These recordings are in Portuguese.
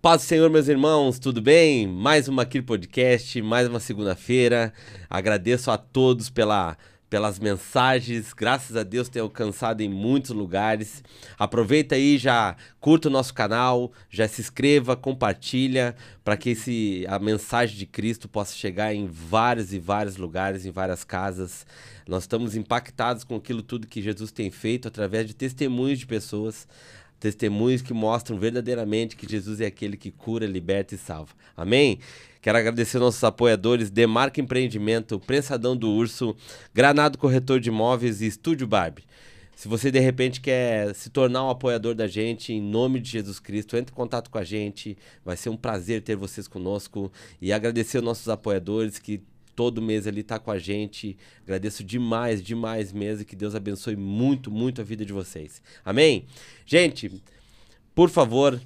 Paz do Senhor, meus irmãos, tudo bem? Mais uma aqui podcast, mais uma segunda-feira. Agradeço a todos pelas mensagens, graças a Deus tem alcançado em muitos lugares. Aproveita aí, já curta o nosso canal, já se inscreva, compartilha, para que a mensagem de Cristo possa chegar em vários e vários lugares, em várias casas. Nós estamos impactados com aquilo tudo que Jesus tem feito através de testemunhos de pessoas. Testemunhos que mostram verdadeiramente que Jesus é aquele que cura, liberta e salva. Amém? Quero agradecer aos nossos apoiadores, Demarca Empreendimento, Prensadão do Urso, Granado Corretor de Imóveis e Estúdio Barbie. Se você de repente quer se tornar um apoiador da gente, em nome de Jesus Cristo, entre em contato com a gente. Vai ser um prazer ter vocês conosco. E agradecer aos nossos apoiadores que todo mês ali tá com a gente. Agradeço demais, demais mesmo. E que Deus abençoe muito, muito a vida de vocês. Amém? Gente, por favor,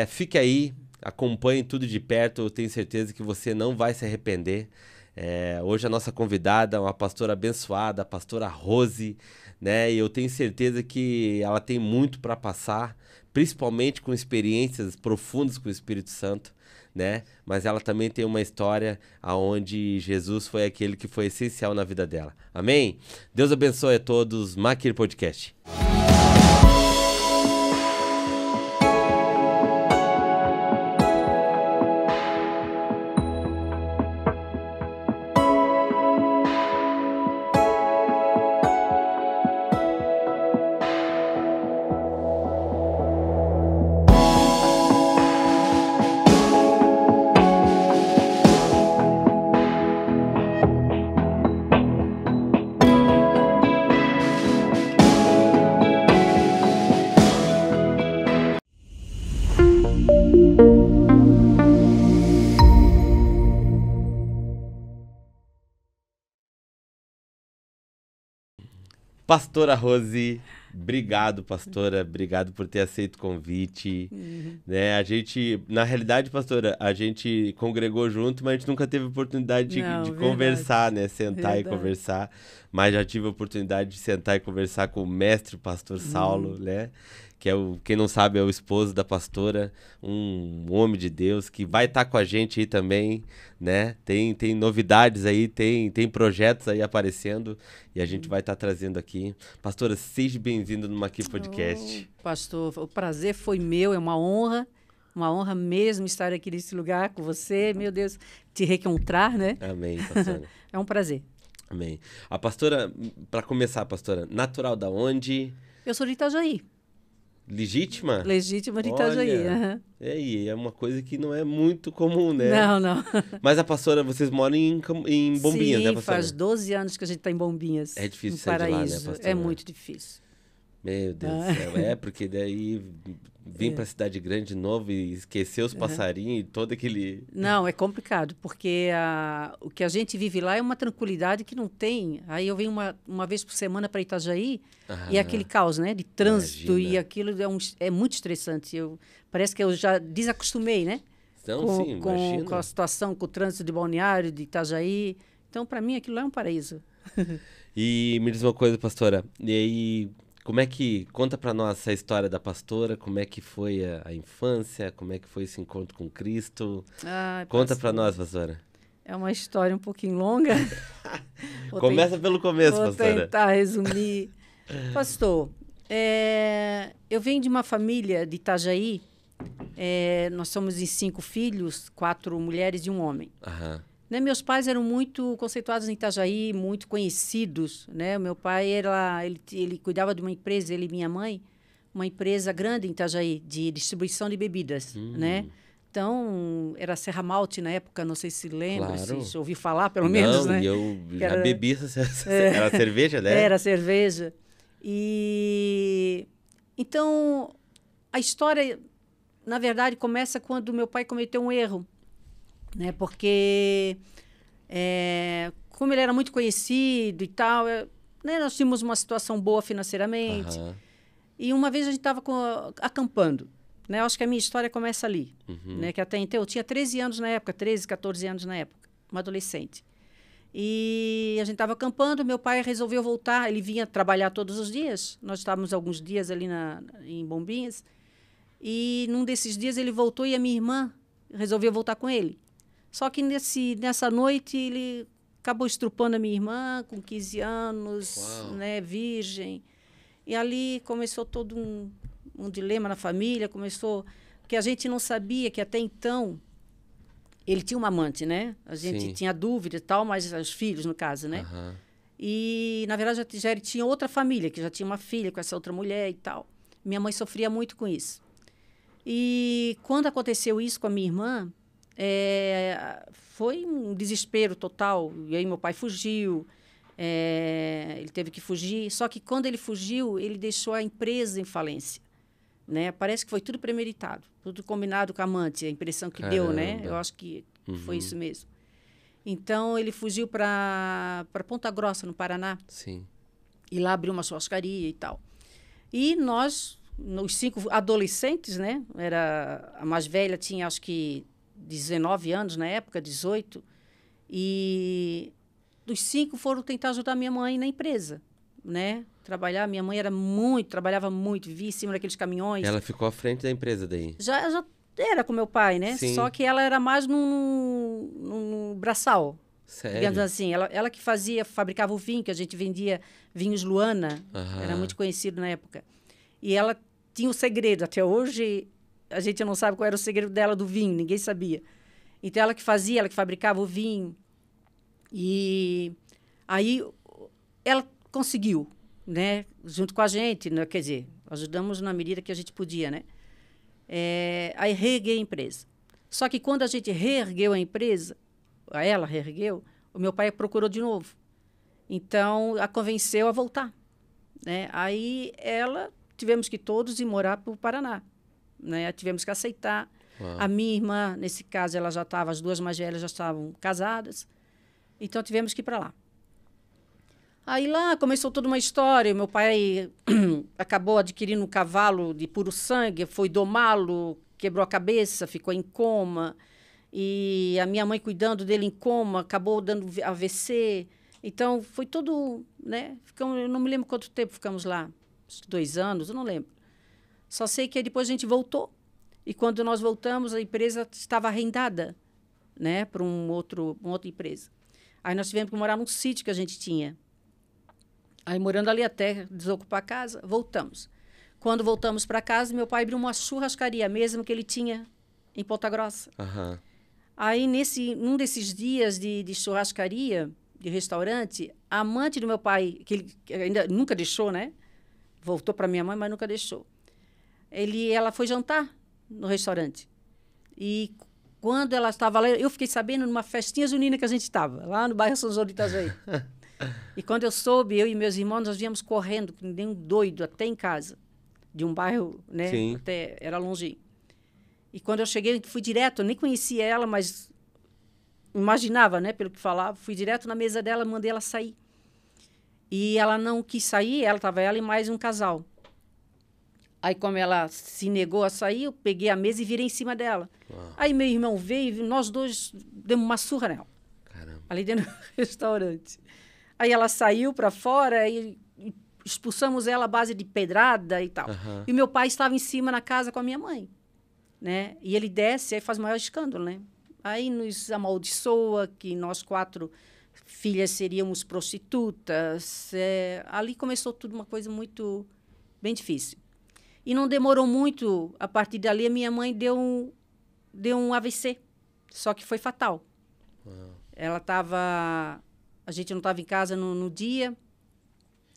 fique aí, acompanhe tudo de perto. Eu tenho certeza que você não vai se arrepender. Hoje a nossa convidada é uma pastora abençoada, a pastora Rose, né? E eu tenho certeza que ela tem muito para passar, principalmente com experiências profundas com o Espírito Santo, né? Mas ela também tem uma história onde Jesus foi aquele que foi essencial na vida dela. Amém? Deus abençoe a todos. Maquir Podcast. Pastora Rose, obrigado, pastora, obrigado por ter aceito o convite, né? A gente, na realidade, pastora, a gente congregou junto, mas a gente nunca teve oportunidade de conversar, né? Sentar e conversar, mas já tive a oportunidade de sentar e conversar com o mestre, pastor Saulo, né? Que quem não sabe, é o esposo da pastora, um homem de Deus, que vai estar com a gente aí também, né? Tem novidades aí, tem projetos aí aparecendo e a gente vai estar trazendo aqui. Pastora, seja bem-vinda no Maquir Podcast. Pastor, o prazer foi meu, é uma honra mesmo estar aqui nesse lugar com você, meu Deus, te reencontrar, né? Amém, pastora. É um prazer. Amém. A pastora, para começar, pastora, natural da onde? Eu sou de Itajaí. Legítima? Legítima de Itajaí. Olha, é uma coisa que não é muito comum, né? Não. Mas a pastora, vocês moram em Bombinhas, Sim, né, pastora? faz 12 anos que a gente está em Bombinhas. É difícil no sair de lá, né, Paraíso. pastora? É muito difícil. Meu Deus do céu. Porque daí vim pra cidade grande de novo e esquecer os passarinhos e todo aquele... Não, é complicado, porque o que a gente vive lá é uma tranquilidade que não tem. Aí eu venho uma vez por semana para Itajaí e é aquele caos, né? De trânsito. Imagina. E aquilo é muito estressante. Parece que eu já desacostumei, né? Então, sim, imagina. Com a situação, com o trânsito de Balneário, de Itajaí. Então, para mim, aquilo é um paraíso. E me diz uma coisa, pastora. E aí, como é que... Conta pra nós essa história da pastora, como é que foi a infância, como é que foi esse encontro com Cristo. Ai, Conta pra nós, pastora. É uma história um pouquinho longa. Começa pelo começo, pastora. Vou tentar resumir. Pastor, eu venho de uma família de Itajaí. Nós somos em 5 filhos, 4 mulheres e 1 homem. Aham. Né, meus pais eram muito conceituados em Itajaí, muito conhecidos, né? O meu pai ele cuidava de uma empresa, ele e minha mãe, uma empresa grande em Itajaí, de distribuição de bebidas, né? Então, era Serra Malte na época, não sei se lembra, Claro. se ouviu falar, pelo menos, né? Não, e eu já bebi era cerveja, né? Era cerveja. E então, a história, na verdade, começa quando meu pai cometeu um erro, né? Porque, como ele era muito conhecido e tal, né? Nós tínhamos uma situação boa financeiramente. E uma vez a gente estava acampando. Né? Eu acho que a minha história começa ali. Né? Que até então eu tinha 13 anos na época, 13, 14 anos na época, uma adolescente. E a gente estava acampando, meu pai resolveu voltar, ele vinha trabalhar todos os dias. Nós estávamos alguns dias ali em Bombinhas. E num desses dias ele voltou e a minha irmã resolveu voltar com ele. Só que nessa noite ele acabou estrupando a minha irmã com 15 anos, né, virgem. E ali começou todo um dilema na família, porque a gente não sabia que até então ele tinha uma amante, né? A gente tinha dúvida e tal, mas os filhos, no caso, né? Aham. E, na verdade, já ele tinha outra família, que já tinha uma filha com essa outra mulher e tal. Minha mãe sofria muito com isso. E quando aconteceu isso com a minha irmã, foi um desespero total. E aí meu pai fugiu, ele teve que fugir. Só que quando ele fugiu, ele deixou a empresa em falência. Né? Parece que foi tudo premeditado, tudo combinado com a amante, a impressão que deu, né? Eu acho que foi isso mesmo. Então, ele fugiu para Ponta Grossa, no Paraná. Sim. E lá abriu uma churrascaria e tal. E nós, os 5 adolescentes, né? A mais velha tinha, acho que, 19 anos na época, 18. E dos 5 foram tentar ajudar minha mãe na empresa, né? Trabalhar. Minha mãe trabalhava muito, vivia em cima daqueles caminhões. Ela ficou à frente da empresa daí? Já era com meu pai, né? Sim. Só que ela era mais num braçal. Sério? Digamos assim, ela que fabricava o vinho, que a gente vendia vinhos Luana, era muito conhecido na época. E ela tinha o segredo, até hoje a gente não sabe qual era o segredo dela do vinho, ninguém sabia. Então ela que fabricava o vinho. E aí ela conseguiu, né, junto com a gente, né, quer dizer, ajudamos na medida que a gente podia, né? Aí reerguei a empresa. Só que quando a gente reergueu a empresa, ela reergueu, o meu pai procurou de novo. Então, a convenceu a voltar. Né? Aí tivemos que todos ir morar para o Paraná. Né? Tivemos que aceitar. Uau. A minha irmã, nesse caso, as 2 mais velhas já estavam casadas. Então, tivemos que ir para lá. Aí lá começou toda uma história. Meu pai acabou adquirindo um cavalo de puro sangue, foi domá-lo, quebrou a cabeça, ficou em coma. E a minha mãe cuidando dele em coma, acabou dando AVC. Então, foi tudo, né? Eu não me lembro quanto tempo ficamos lá. 2 anos, eu não lembro. Só sei que depois a gente voltou. E quando nós voltamos, a empresa estava arrendada, né? Para uma outra empresa. Aí nós tivemos que morar num sítio que a gente tinha. Aí, morando ali até desocupar a casa, voltamos. Quando voltamos para casa, meu pai abriu uma churrascaria, mesmo que ele tinha em Ponta Grossa. Aham. Aí, num desses dias de churrascaria, de restaurante, a amante do meu pai, que ele ainda nunca deixou, né? Voltou para minha mãe, mas nunca deixou. Ela foi jantar no restaurante. E quando ela estava lá, eu fiquei sabendo numa festinha junina que a gente estava, lá no bairro São João de Itajaí. E quando eu soube, eu e meus irmãos, nós viemos correndo, que nem um doido, até em casa. De um bairro, né? Sim. Até, era longe. E quando eu cheguei, fui direto, eu nem conhecia ela, mas imaginava, né? Pelo que falava. Fui direto na mesa dela, mandei ela sair. E ela não quis sair, estava ela e mais um casal. Aí, como ela se negou a sair, eu peguei a mesa e virei em cima dela. Uau. Aí, meu irmão veio e nós dois demos uma surra nela. Caramba. Ali dentro do restaurante. Aí ela saiu para fora e expulsamos ela à base de pedrada e tal. Aham. E meu pai estava em cima na casa com a minha mãe, né? E ele desce, aí faz o maior escândalo, né? Aí nos amaldiçoa que nós 4 filhas seríamos prostitutas. Ali começou tudo uma coisa muito bem difícil. E não demorou muito, a partir dali a minha mãe deu um AVC, só que foi fatal. Uau. A gente não estava em casa no dia.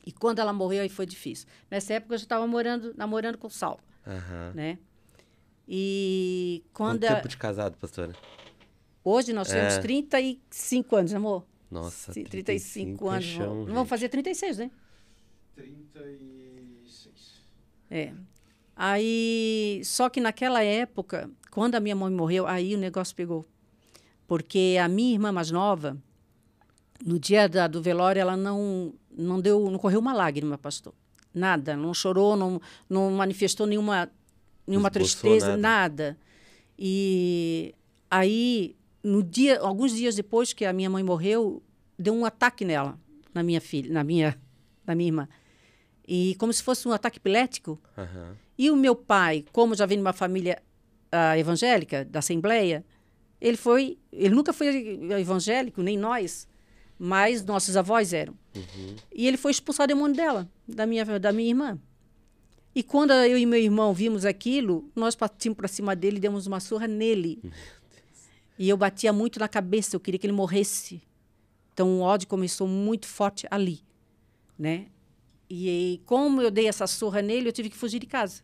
E quando ela morreu, aí foi difícil. Nessa época, eu já estava namorando com o Saulo. Aham. Né? E Quanto tempo de casado, pastora? Hoje nós temos 35 anos, amor? Nossa, 35 anos. chão, Vamos fazer 36, né? 36. Aí, só que naquela época, quando a minha mãe morreu, aí o negócio pegou. Porque a minha irmã mais nova, no dia do velório, ela não correu uma lágrima, pastor. Nada, não chorou, não manifestou nenhuma tristeza, nada. E aí, alguns dias depois que a minha mãe morreu, deu um ataque nela, na minha irmã. E como se fosse um ataque epilético. Aham. E o meu pai, como já vem de uma família evangélica, da Assembleia, ele nunca foi evangélico, nem nós, mas nossos avós eram. E ele foi expulsar o demônio dela, da minha irmã. E quando eu e meu irmão vimos aquilo, nós partimos para cima dele e demos uma surra nele. E eu batia muito na cabeça, eu queria que ele morresse. Então o ódio começou muito forte ali, né? E como eu dei essa surra nele, eu tive que fugir de casa.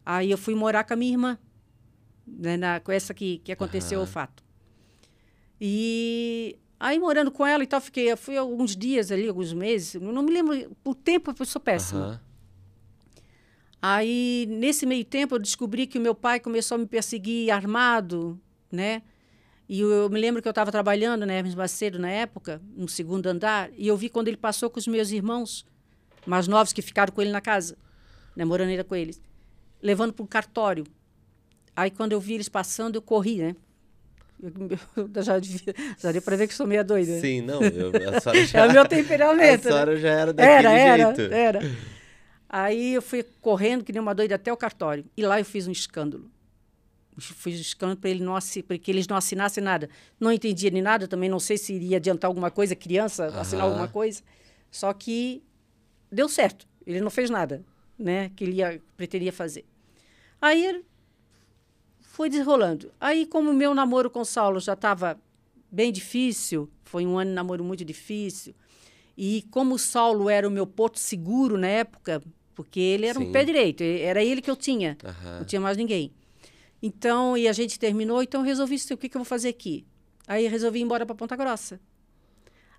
Aí eu fui morar com a minha irmã, né, com essa que aconteceu o fato. E aí, morando com ela e tal, fui alguns dias ali, alguns meses, não me lembro, o tempo eu sou péssima. Aí, nesse meio tempo, eu descobri que o meu pai começou a me perseguir armado, né? E eu me lembro que eu estava trabalhando na Hermes Macedo, na época, no segundo andar, e eu vi quando ele passou com os meus irmãos mais novos que ficaram com ele na casa, né, morando ainda com eles, levando para um cartório. Aí, quando eu vi eles passando, eu corri, né? Já deu para ver que sou meia doida. Né? Sim, não. A senhora já, é o meu temperamento. A senhora já era daquele jeito. Era. Aí eu fui correndo, que nem uma doida, até o cartório. E lá eu fiz um escândalo. Fiz um escândalo para que eles não assinassem nada. Não entendia nem nada, também não sei se iria adiantar alguma coisa, criança, assinar alguma coisa. Só que deu certo. Ele não fez nada, né, que ele pretendia fazer. Aí foi desenrolando. Aí, como o meu namoro com o Saulo já estava bem difícil, foi um ano de namoro muito difícil, e como o Saulo era o meu porto seguro na época, porque ele era um pé direito, era ele que eu tinha, não tinha mais ninguém. Então, e a gente terminou, então eu resolvi, o que eu vou fazer aqui? Aí eu resolvi ir embora para Ponta Grossa.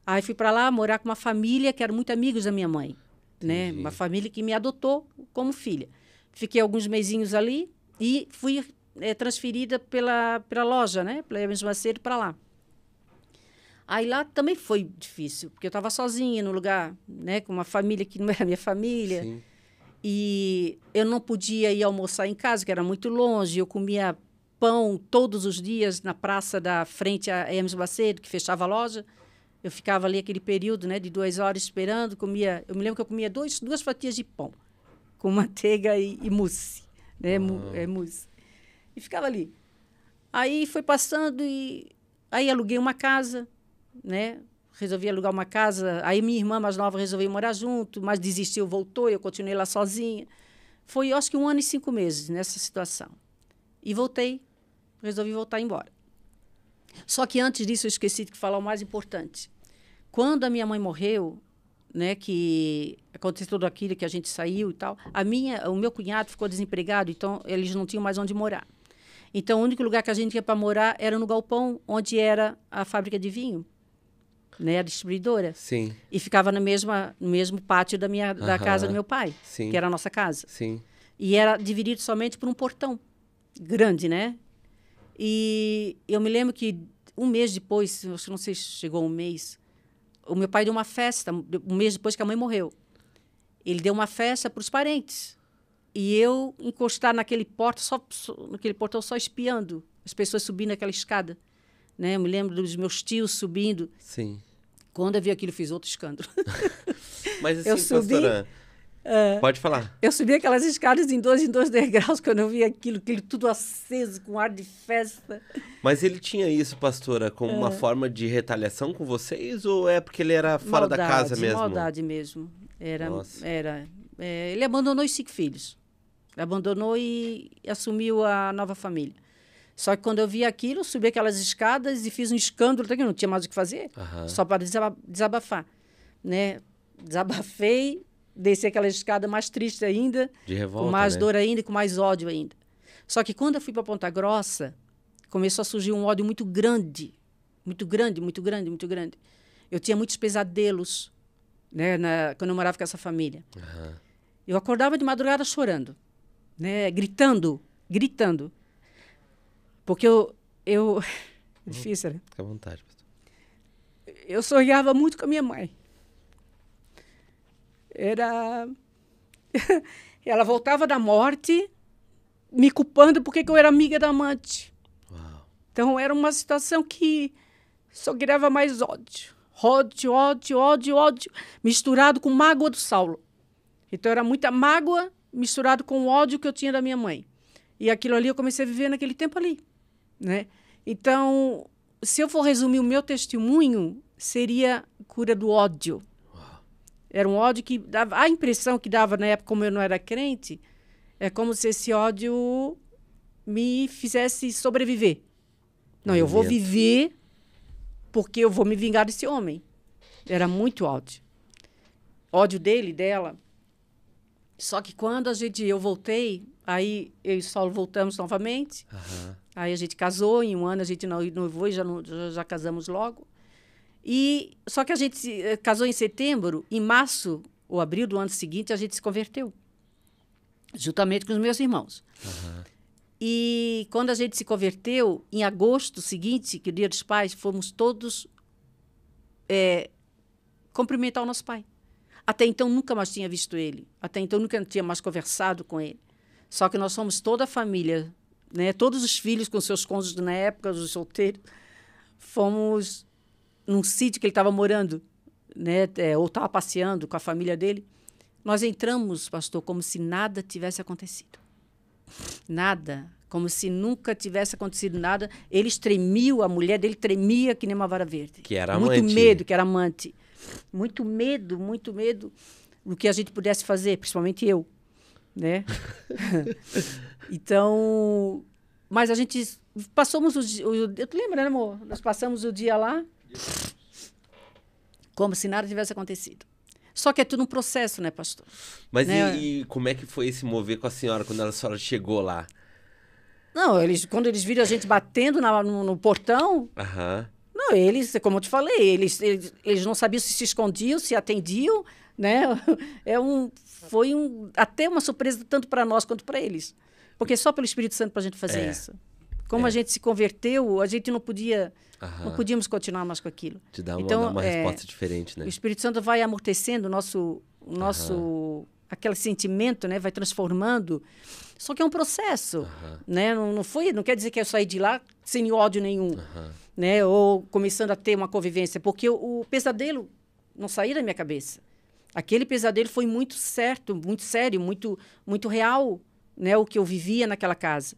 Aí fui para lá morar com uma família que eram muito amigos da minha mãe, né? Uma família que me adotou como filha. Fiquei alguns mesinhos ali e fui transferida pela loja, né? Pela Hermes Macedo para lá. Aí lá também foi difícil, porque eu estava sozinha no lugar, né? Com uma família que não era minha família. Sim. E eu não podia ir almoçar em casa, que era muito longe. Eu comia pão todos os dias na praça da frente à Hermes Macedo, que fechava a loja. Eu ficava ali aquele período, né, de 2 horas esperando. Comia, eu me lembro que eu comia 2 fatias de pão, com manteiga e mousse, né? Mousse. E ficava ali. Aí foi passando e aí aluguei uma casa, né? Resolvi alugar uma casa. Aí minha irmã mais nova resolveu morar junto, mas desistiu, voltou, e eu continuei lá sozinha. Foi, eu acho que 1 ano e 5 meses nessa situação. E voltei, resolvi voltar embora. Só que antes disso eu esqueci de falar o mais importante. Quando a minha mãe morreu, né, que aconteceu tudo aquilo, que a gente saiu e tal, o meu cunhado ficou desempregado, então eles não tinham mais onde morar. Então o único lugar que a gente ia para morar era no galpão, onde era a fábrica de vinho, né, a distribuidora. Sim. E ficava no mesmo pátio da casa do meu pai, Sim. que era a nossa casa. Sim. E era dividido somente por um portão grande, né? E eu me lembro que 1 mês depois, acho que não sei se chegou 1 mês, o meu pai deu uma festa, 1 mês depois que a mãe morreu. Ele deu uma festa para os parentes. E eu encostar naquele portão só espiando, as pessoas subindo aquela escada. Né? Eu me lembro dos meus tios subindo. Sim. Quando eu vi aquilo, fiz outro escândalo. Mas assim, eu subi, pastora, pode falar. Eu subi aquelas escadas em 2 degraus, quando eu vi aquilo tudo aceso, com ar de festa. Mas ele tinha isso, pastora, como uma forma de retaliação com vocês, ou é porque ele era fora da casa mesmo? Maldade mesmo. Ele abandonou os 5 filhos. Ele abandonou e assumiu a nova família. Só que quando eu vi aquilo, eu subi aquelas escadas e fiz um escândalo, até que não tinha mais o que fazer, só para desabafar. Né? Desabafei, desci aquela escada mais triste ainda, de revolta, com mais né? dor ainda e com mais ódio ainda. Só que quando eu fui para Ponta Grossa, começou a surgir um ódio muito grande. Muito grande, muito grande, muito grande. Eu tinha muitos pesadelos, né, quando eu morava com essa família. Eu acordava de madrugada chorando, né, gritando. Porque eu difícil, né? Fica à vontade, pastor. Eu sonhava muito com a minha mãe. Ela voltava da morte, me culpando porque eu era amiga da amante. Uau. Então, era uma situação que só criava mais ódio. Ódio, misturado com mágoa do Saulo. Então, era muita mágoa misturado com o ódio que eu tinha da minha mãe. E aquilo ali eu comecei a viver naquele tempo ali, né? Então, se eu for resumir o meu testemunho, seria cura do ódio. Era um ódio que dava... A impressão que dava na época, como eu não era crente, é como se esse ódio me fizesse sobreviver. Não, eu vou viver porque eu vou me vingar desse homem. Era muito ódio. Ódio dele, dela. Só que quando eu voltei, aí eu e o Saulo voltamos novamente. Uhum. Aí a gente casou, em um ano a gente noivou e já casamos logo. Só que a gente casou em setembro, em março ou abril do ano seguinte, a gente se converteu. Juntamente com os meus irmãos. Uhum. E quando a gente se converteu, em agosto seguinte, que é o Dia dos Pais, fomos todos cumprimentar o nosso pai. Até então, nunca mais tinha visto ele. Até então, nunca tinha mais conversado com ele. Só que nós somos toda a família, né? Todos os filhos com seus cônjuges na época, os solteiros, fomos num sítio que ele estava morando, né? Ou estava passeando com a família dele. Nós entramos, pastor, como se nada tivesse acontecido. Nada. Como se nunca tivesse acontecido nada. Eles tremiam, a mulher dele tremia que nem uma vara verde. Que era amante. Muito medo, que era amante. Muito medo do que a gente pudesse fazer, principalmente eu, né? Então, mas a gente passamos tu lembra, né, amor? Nós passamos o dia lá como se nada tivesse acontecido. Só que é tudo um processo, né, pastor? Mas né? E como é que foi esse mover com a senhora quando a senhora chegou lá? Não, quando eles viram a gente batendo no portão... Aham. Não, eles, como eu te falei, eles não sabiam se escondiam, se atendiam, né? Foi até uma surpresa tanto para nós quanto para eles. Porque só pelo Espírito Santo para a gente fazer isso. Como a gente se converteu, a gente não podíamos continuar mais com aquilo. Te dá uma resposta diferente, né? O Espírito Santo vai amortecendo o nosso aquele sentimento, né? Vai transformando. Só que é um processo, né? Não quer dizer que eu saí de lá sem ódio nenhum. Né? Ou começando a ter uma convivência, porque o pesadelo não saía da minha cabeça. Aquele pesadelo foi muito certo, muito sério, muito, muito real, né? O que eu vivia naquela casa.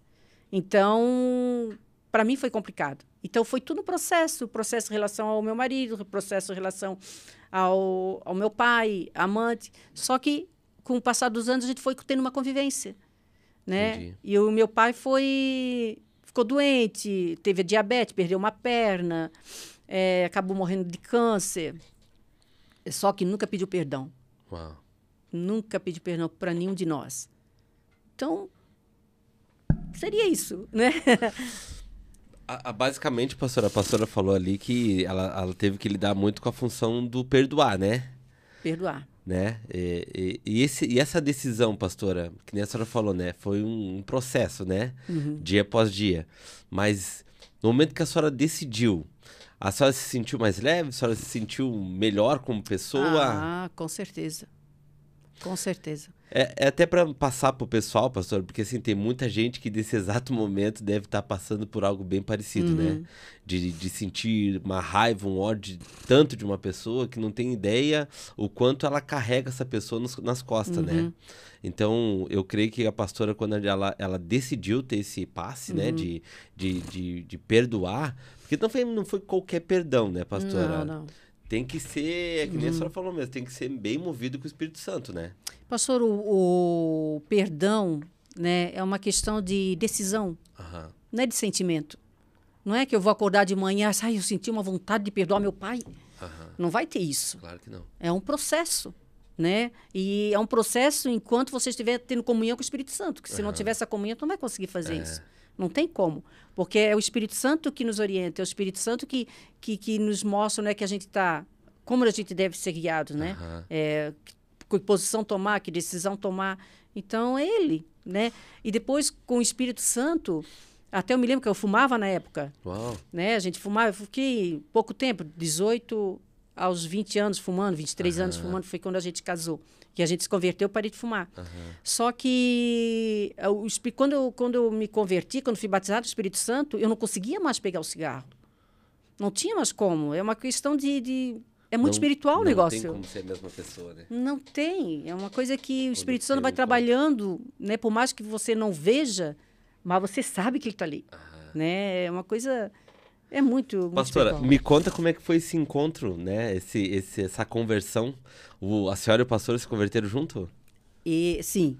Então, para mim foi complicado. Então, foi tudo um processo em relação ao meu marido, processo em relação ao meu pai, amante. Só que, com o passar dos anos, a gente foi tendo uma convivência, né? Entendi. E o meu pai ficou doente, teve a diabetes, perdeu uma perna, acabou morrendo de câncer. Só que nunca pediu perdão. Uau. Nunca pediu perdão para nenhum de nós. Então, seria isso, né? Basicamente, a pastora falou ali que ela teve que lidar muito com a função do perdoar, né? Perdoar. Né? E essa decisão, pastora, que nem a senhora falou, né? Foi um processo, né? Dia após dia. Mas no momento que a senhora decidiu, a senhora se sentiu mais leve? A senhora se sentiu melhor como pessoa? Ah, com certeza. Com certeza. É até para passar pro pessoal, pastor, porque assim, tem muita gente que nesse exato momento deve estar passando por algo bem parecido, né? De sentir uma raiva, um ódio tanto de uma pessoa que não tem ideia o quanto ela carrega essa pessoa nas costas, né? Então, eu creio que a pastora, quando ela decidiu ter esse passe, né? De perdoar, porque não foi qualquer perdão, né, pastora? Não. Tem que ser, que nem a senhora falou mesmo, tem que ser bem movido com o Espírito Santo, né? Pastor, o perdão, né, é uma questão de decisão, não é de sentimento. Não é que eu vou acordar de manhã e eu senti uma vontade de perdoar meu pai. Não vai ter isso. Claro que não. É um processo, né? E é um processo enquanto você estiver tendo comunhão com o Espírito Santo, que se não tiver essa comunhão, tu não vai conseguir fazer isso. Não tem como. Porque é o Espírito Santo que nos orienta, é o Espírito Santo que nos mostra, né, que a gente está... Como a gente deve ser guiado, né? Que posição tomar, que decisão tomar. Então, é ele, né? E depois, com o Espírito Santo... Até eu me lembro que eu fumava na época. Uau. Né? A gente fumava, eu fiquei pouco tempo, 18 aos 20 anos fumando, 23 anos fumando, foi quando a gente casou. Que a gente se converteu, eu parei de fumar. Só que quando eu me converti, quando fui batizado no Espírito Santo, eu não conseguia mais pegar o cigarro. Não tinha mais como. É uma questão É muito espiritual o negócio. Não tem como ser a mesma pessoa, né? Não tem. É uma coisa que o Espírito Santo vai encontro. trabalhando, né? Por mais que você não veja, mas você sabe que ele está ali. Né? É uma coisa... É muito Pastora, espiritual. me conta como é que foi esse encontro, né? Essa conversão. A senhora e o pastor se converteram junto? E, sim,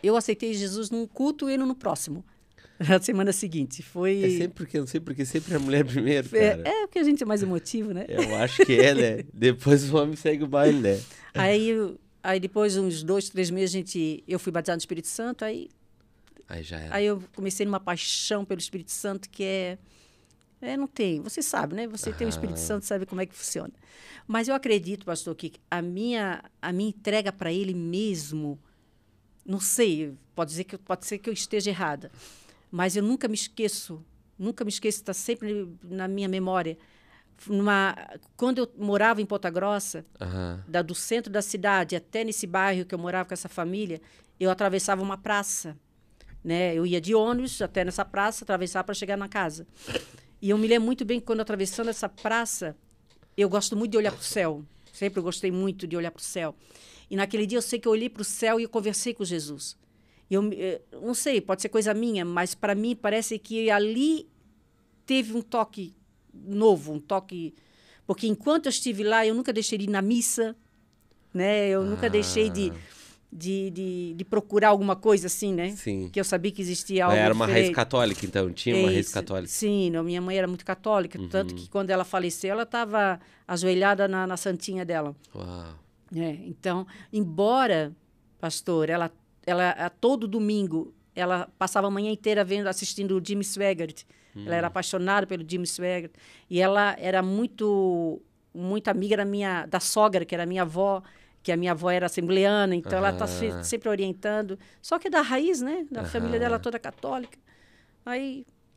eu aceitei Jesus num culto e ele no próximo. Na semana seguinte. Foi... É sempre porque, não sei porque sempre a mulher primeiro, cara. É porque a gente é mais emotivo, né? Eu acho que é, né? Depois o homem segue o baile, né? Aí depois, uns 2, 3 meses, eu fui batizado no Espírito Santo, Aí já era. aí eu comecei numa paixão pelo Espírito Santo que não tem, você sabe, né? Você tem o Espírito Santo, sabe como é que funciona. Mas eu acredito, pastor, que a minha entrega para ele mesmo, não sei, pode ser que eu esteja errada, mas eu nunca me esqueço, está sempre na minha memória. Quando eu morava em Ponta Grossa, do centro da cidade até nesse bairro que eu morava com essa família, eu atravessava uma praça, né? Eu ia de ônibus até nessa praça, atravessava para chegar na casa. E eu me lembro muito bem que quando atravessando essa praça, eu gosto muito de olhar para o céu. Sempre gostei muito de olhar para o céu. E naquele dia eu sei que eu olhei para o céu e eu conversei com Jesus. Eu não sei, pode ser coisa minha, mas para mim parece que ali teve um toque novo, um toque... Porque enquanto eu estive lá, eu nunca deixei de ir na missa, né? Eu nunca deixei de procurar alguma coisa assim, né? Sim. Que eu sabia que existia algo Era uma diferente. raiz católica, então? Tinha uma raiz católica? Sim, minha mãe era muito católica, tanto que quando ela faleceu, ela estava ajoelhada na santinha dela. Uau. Então, embora, pastor, ela todo domingo, ela passava a manhã inteira assistindo o Jim Swaggart. Ela era apaixonada pelo Jim Swaggart. E ela era muito amiga da sogra, que era minha avó, que a minha avó era assembleana, então ela está sempre orientando. Só que da raiz, né? Da família dela toda católica.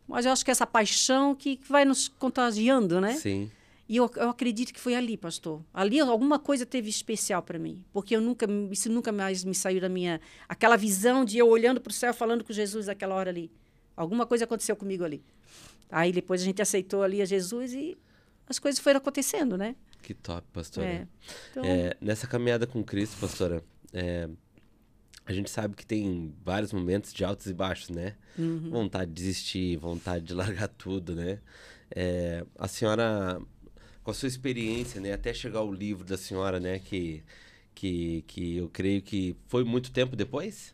Mas eu acho que essa paixão que vai nos contagiando, né? Sim. E eu acredito que foi ali, pastor. Ali alguma coisa teve especial para mim. Porque isso nunca mais me saiu da minha... Aquela visão de eu olhando para o céu, falando com Jesus naquela hora ali. Alguma coisa aconteceu comigo ali. Aí depois a gente aceitou ali a Jesus e as coisas foram acontecendo, né? Que top, pastora. Então... nessa caminhada com Cristo, pastora, a gente sabe que tem vários momentos de altos e baixos, né? Vontade de desistir, vontade de largar tudo, né? A senhora, com a sua experiência, né? Até chegar o livro da senhora, né? Que eu creio que foi muito tempo depois?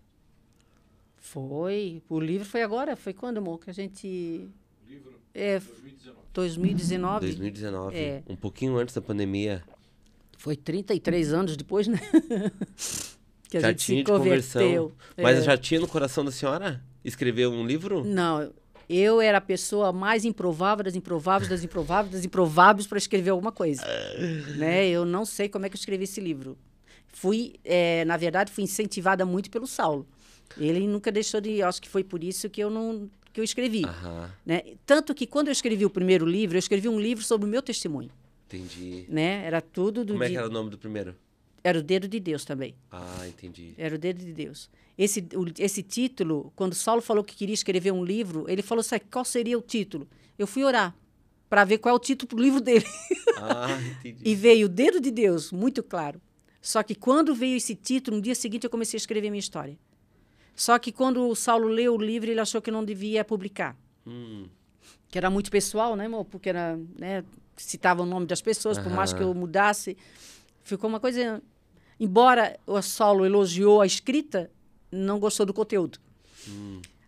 Foi. O livro foi agora. Foi quando, amor? Que a gente... O livro? 2019. 2019. Um pouquinho antes da pandemia. Foi 33 anos depois, né? Que a já gente tinha se de conversão. converteu. Mas já tinha no coração da senhora escrever um livro? Não. Eu era a pessoa mais improvável das improváveis, das improváveis, das improváveis para escrever alguma coisa. Né? Eu não sei como é que eu escrevi esse livro. Na verdade, fui incentivada muito pelo Saulo. Ele nunca deixou de... Acho que foi por isso que eu escrevi. Né? Tanto que quando eu escrevi o primeiro livro, eu escrevi um livro sobre o meu testemunho. Entendi. Né? Era tudo do... Como é que era o nome do primeiro? Era o Dedo de Deus também. Entendi. Era o Dedo de Deus. Esse título, quando Saulo falou que queria escrever um livro, ele falou assim, qual seria o título? Eu fui orar para ver qual é o título do livro dele. Entendi. E veio o Dedo de Deus, muito claro. Só que quando veio esse título, no dia seguinte eu comecei a escrever minha história. Só que quando o Saulo leu o livro, ele achou que não devia publicar. Que era muito pessoal, né, amor? Porque era, né, citava o nome das pessoas, por mais que eu mudasse. Ficou uma coisa... Embora o Saulo elogiou a escrita, não gostou do conteúdo.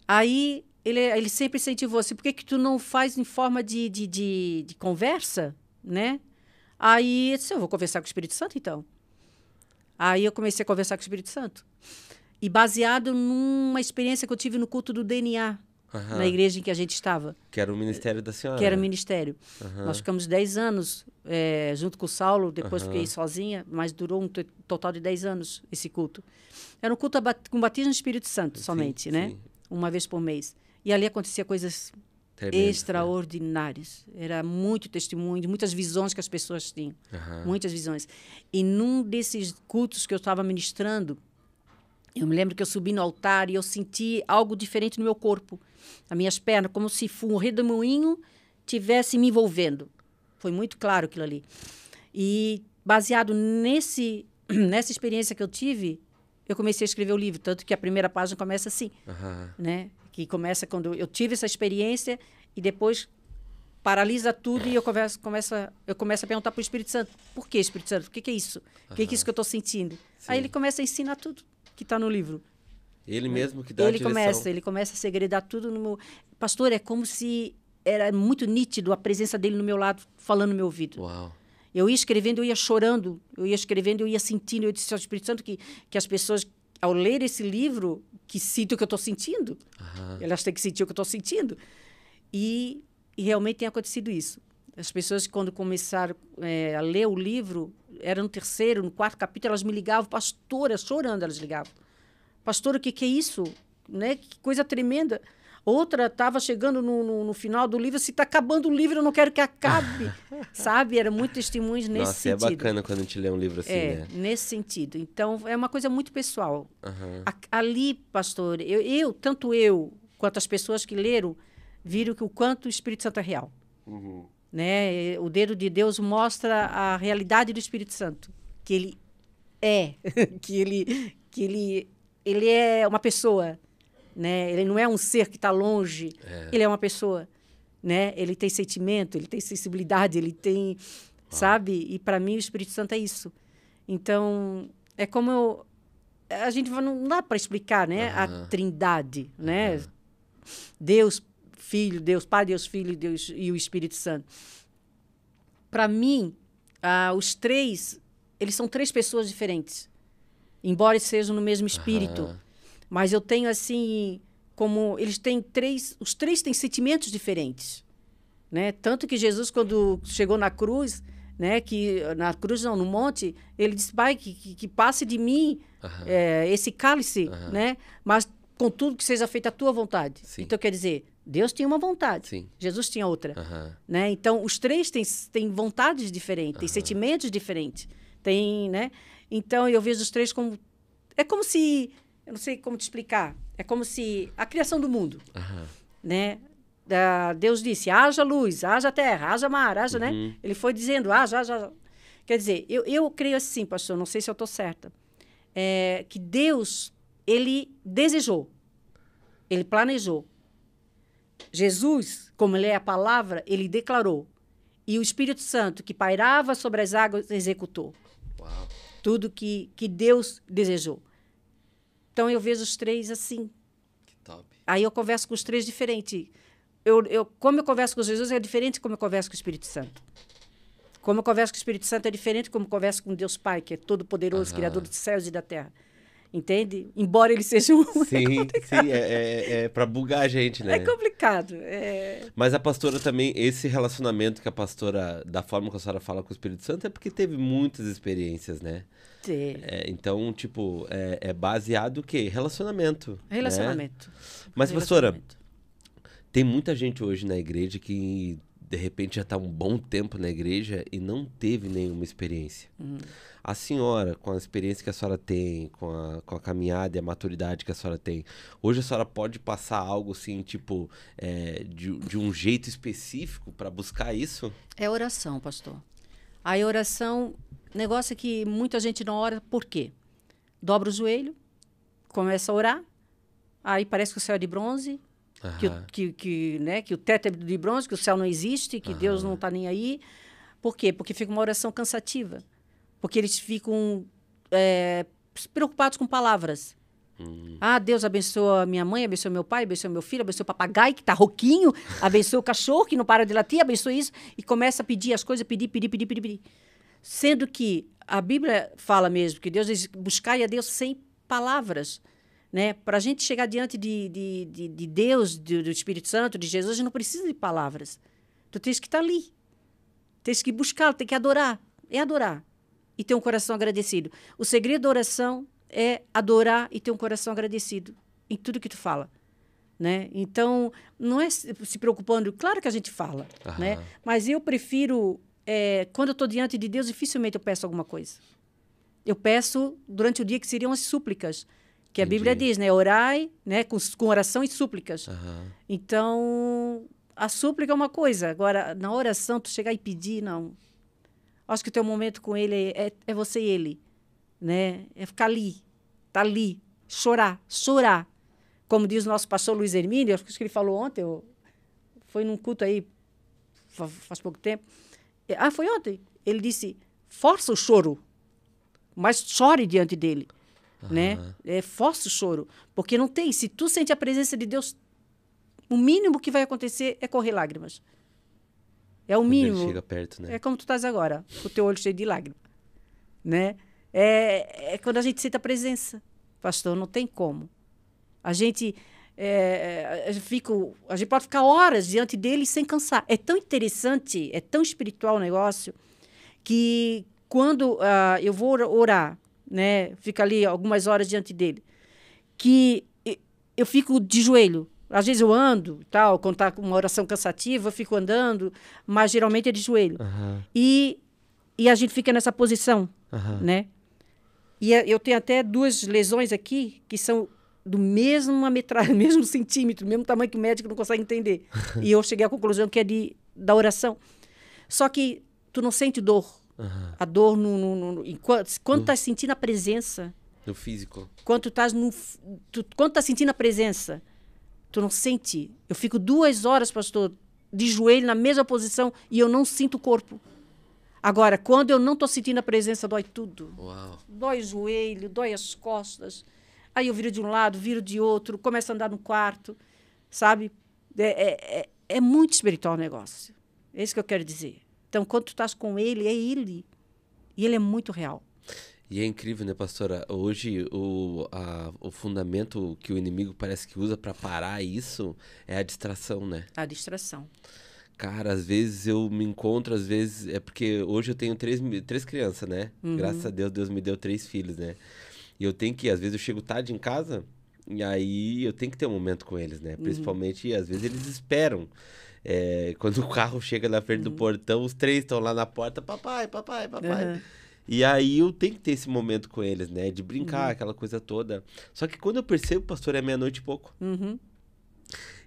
Aí ele sempre incentivou assim, por que tu não faz em forma de conversa, né? Aí eu disse, eu vou conversar com o Espírito Santo, então. Aí eu comecei a conversar com o Espírito Santo. E baseado numa experiência que eu tive no culto do DNA, na igreja em que a gente estava. Que era o ministério da senhora. Que era o ministério. Nós ficamos 10 anos junto com o Saulo, depois fiquei sozinha, mas durou um total de 10 anos esse culto. Era um culto com batismo no Espírito Santo somente, né? Uma vez por mês. E ali acontecia coisas extraordinárias. Era muito testemunho, muitas visões que as pessoas tinham. Muitas visões. E num desses cultos que eu estava ministrando, eu me lembro que eu subi no altar e eu senti algo diferente no meu corpo. As minhas pernas, como se um redemoinho tivesse me envolvendo. Foi muito claro aquilo ali. E baseado nessa experiência que eu tive, eu comecei a escrever o livro. Tanto que a primeira página começa assim, né? Que começa quando eu tive essa experiência e depois paralisa tudo e eu começo a perguntar para o Espírito Santo: por que, Espírito Santo? O que é isso? O que é isso que eu estou sentindo? Sim. Aí ele começa a ensinar tudo que está no livro. Ele mesmo que dá a direção. Ele começa a segredar tudo no meu... Pastor, é como se era muito nítido a presença dele no meu lado, falando no meu ouvido. Uau. Eu ia escrevendo, eu ia chorando, eu ia escrevendo, eu ia sentindo. Eu disse ao Espírito Santo que as pessoas, ao ler esse livro, que sintam o que eu estou sentindo. Elas têm que sentir o que eu estou sentindo. E realmente tem acontecido isso. As pessoas, quando começaram a ler o livro, era no 3º, no 4º capítulo, elas me ligavam, pastora, chorando, elas ligavam. Pastora, o que é isso? Né? Que coisa tremenda. Outra estava chegando no final do livro, se está acabando o livro, eu não quero que acabe. Sabe? Era muito testemunhos nesse sentido. Nossa, é bacana quando a gente lê um livro assim, né? Nesse sentido. Então, é uma coisa muito pessoal. Ali, pastor, tanto eu quanto as pessoas que leram, viram que o quanto o Espírito Santo é real. Né? O dedo de Deus mostra a realidade do Espírito Santo. Que ele é. que ele é uma pessoa. Né? Ele não é um ser que está longe, ele é uma pessoa, né? Ele tem sentimento, ele tem sensibilidade, ele tem, sabe? E para mim o Espírito Santo é isso. Então, é como a gente não dá para explicar, né? A Trindade, né? Deus, Filho, Deus Pai, Deus Filho, Deus e o Espírito Santo. Para mim, os três, eles são 3 pessoas diferentes, embora sejam no mesmo espírito. Mas eu tenho, assim, como... Os três têm sentimentos diferentes. Né? Tanto que Jesus, quando chegou na cruz, né? No monte, ele disse: Pai, que passe de mim esse cálice, né? Mas, contudo, que seja feita a tua vontade. Sim. Então, quer dizer, Deus tinha uma vontade. Sim. Jesus tinha outra. Né? Então, os 3 têm vontades diferentes, têm sentimentos diferentes. Né? Então, eu vejo os 3 como... É como se... Eu não sei como te explicar. É como se a criação do mundo, né? Deus disse: haja luz, haja terra, haja mar, haja, né? Ele foi dizendo: haja. Quer dizer, eu creio assim, pastor, não sei se eu estou certa, que Deus, ele desejou, ele planejou. Jesus, como ele é a palavra, ele declarou. E o Espírito Santo, que pairava sobre as águas, executou. Uau. Tudo que Deus desejou. Então, eu vejo os 3 assim. Que top. Aí eu converso com os 3 diferentes. Como eu converso com Jesus é diferente de como eu converso com o Espírito Santo. Como eu converso com o Espírito Santo é diferente de como eu converso com Deus Pai, que é todo-poderoso, Criador dos céus e da terra. Entende? Embora ele seja um... Sim, é para bugar a gente, né? É complicado. Mas a pastora também, esse relacionamento que a pastora, da forma que a senhora fala com o Espírito Santo, é porque teve muitas experiências, né? Sim. Então, tipo, é baseado o quê? Relacionamento. Relacionamento. Né? Mas, pastora, tem muita gente hoje na igreja que, de repente, já está um bom tempo na igreja e não teve nenhuma experiência. A senhora, com a experiência que a senhora tem, com a caminhada e a maturidade que a senhora tem, hoje a senhora pode passar algo assim, tipo, de um jeito específico para buscar isso? É oração, pastor. A oração, negócio é que muita gente não ora, por quê? Dobra o joelho, começa a orar, aí parece que o céu é de bronze, que o teto é de bronze, que o céu não existe, que Deus não está nem aí. Por quê? Porque fica uma oração cansativa. Porque eles ficam preocupados com palavras. Deus abençoa minha mãe, abençoa meu pai, abençoa meu filho, abençoa o papagaio que está rouquinho, abençoa o cachorro que não para de latir, abençoa isso, e começa a pedir as coisas, pedir. Sendo que a Bíblia fala mesmo que Deus diz: buscai a Deus sem palavras. Né? Para a gente chegar diante de Deus, do Espírito Santo, de Jesus, a gente não precisa de palavras. Tu tens que estar ali. Tens que buscá-lo, tem que adorar. É adorar. E ter um coração agradecido. O segredo da oração é adorar e ter um coração agradecido em tudo que tu fala. Né? Então, não é se preocupando. Claro que a gente fala. Né? Mas eu prefiro... quando eu estou diante de Deus, dificilmente eu peço alguma coisa. Eu peço durante o dia, que seriam as súplicas. Que a Bíblia diz, né? Orai, né? Com oração e súplicas. Então, a súplica é uma coisa. Agora, na oração, tu chegar e pedir, não. Acho que o teu momento com ele é você e ele, né? É ficar ali, tá ali, chorar. Como diz o nosso pastor Luiz Hermínio, acho que ele falou ontem, foi num culto aí, faz pouco tempo. Foi ontem. Ele disse, força o choro, mas chore diante dele, né? Força o choro, porque não tem, se tu sente a presença de Deus, o mínimo que vai acontecer é correr lágrimas. É o mínimo. Quando ele chega perto, né? É como tu estás agora, com o teu olho cheio de lágrimas, né? É quando a gente sente a presença, pastor, não tem como. A gente pode ficar horas diante dele sem cansar. É tão interessante, é tão espiritual o negócio, que quando eu vou orar, né, fico ali algumas horas diante dele, que eu fico de joelho. Às vezes eu ando, tal, quando está uma oração cansativa, eu fico andando, mas geralmente é de joelho. E a gente fica nessa posição, né? E eu tenho até 2 lesões aqui que são do mesmo centímetro, mesmo tamanho que o médico não consegue entender. E eu cheguei à conclusão que é da oração. Só que tu não sente dor. A dor quando estás sentindo a presença. No físico. Quando estás sentindo a presença, tu não sente. Eu fico 2 horas, pastor, de joelho na mesma posição e eu não sinto o corpo. Agora, quando eu não estou sentindo a presença, dói tudo. Uau. Dói o joelho, dói as costas. Aí eu viro de um lado, viro de outro, começo a andar no quarto, sabe? É muito espiritual o negócio. É isso que eu quero dizer. Então, quando tu estás com ele, é ele. E ele é muito real. E é incrível, né, pastora? Hoje, o fundamento que o inimigo parece que usa para parar isso é a distração, né? A distração. Cara, às vezes eu me encontro, às vezes... É porque hoje eu tenho 3 crianças, né? Graças a Deus, Deus me deu 3 filhos, né? E eu tenho que... Às vezes eu chego tarde em casa e aí eu tenho que ter um momento com eles, né? Principalmente, às vezes eles esperam. Quando o carro chega na frente do portão, os 3 estão lá na porta. Papai, papai, papai. E aí eu tenho que ter esse momento com eles, né? De brincar, aquela coisa toda. Só que quando eu percebo, pastor, é meia-noite e pouco.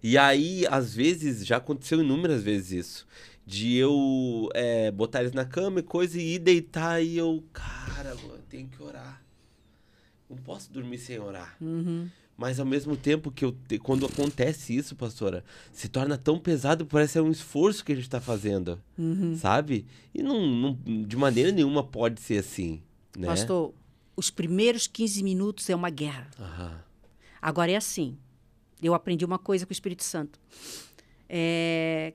E aí, às vezes, já aconteceu inúmeras vezes isso. De eu botar eles na cama e coisa e ir deitar e eu... Cara, eu tenho que orar. Não posso dormir sem orar. Mas ao mesmo tempo que quando acontece isso, pastora, se torna tão pesado, parece que é um esforço que a gente está fazendo, sabe? E não, de maneira nenhuma pode ser assim, né? Pastor, os primeiros 15 minutos é uma guerra. Agora é assim, eu aprendi uma coisa com o Espírito Santo.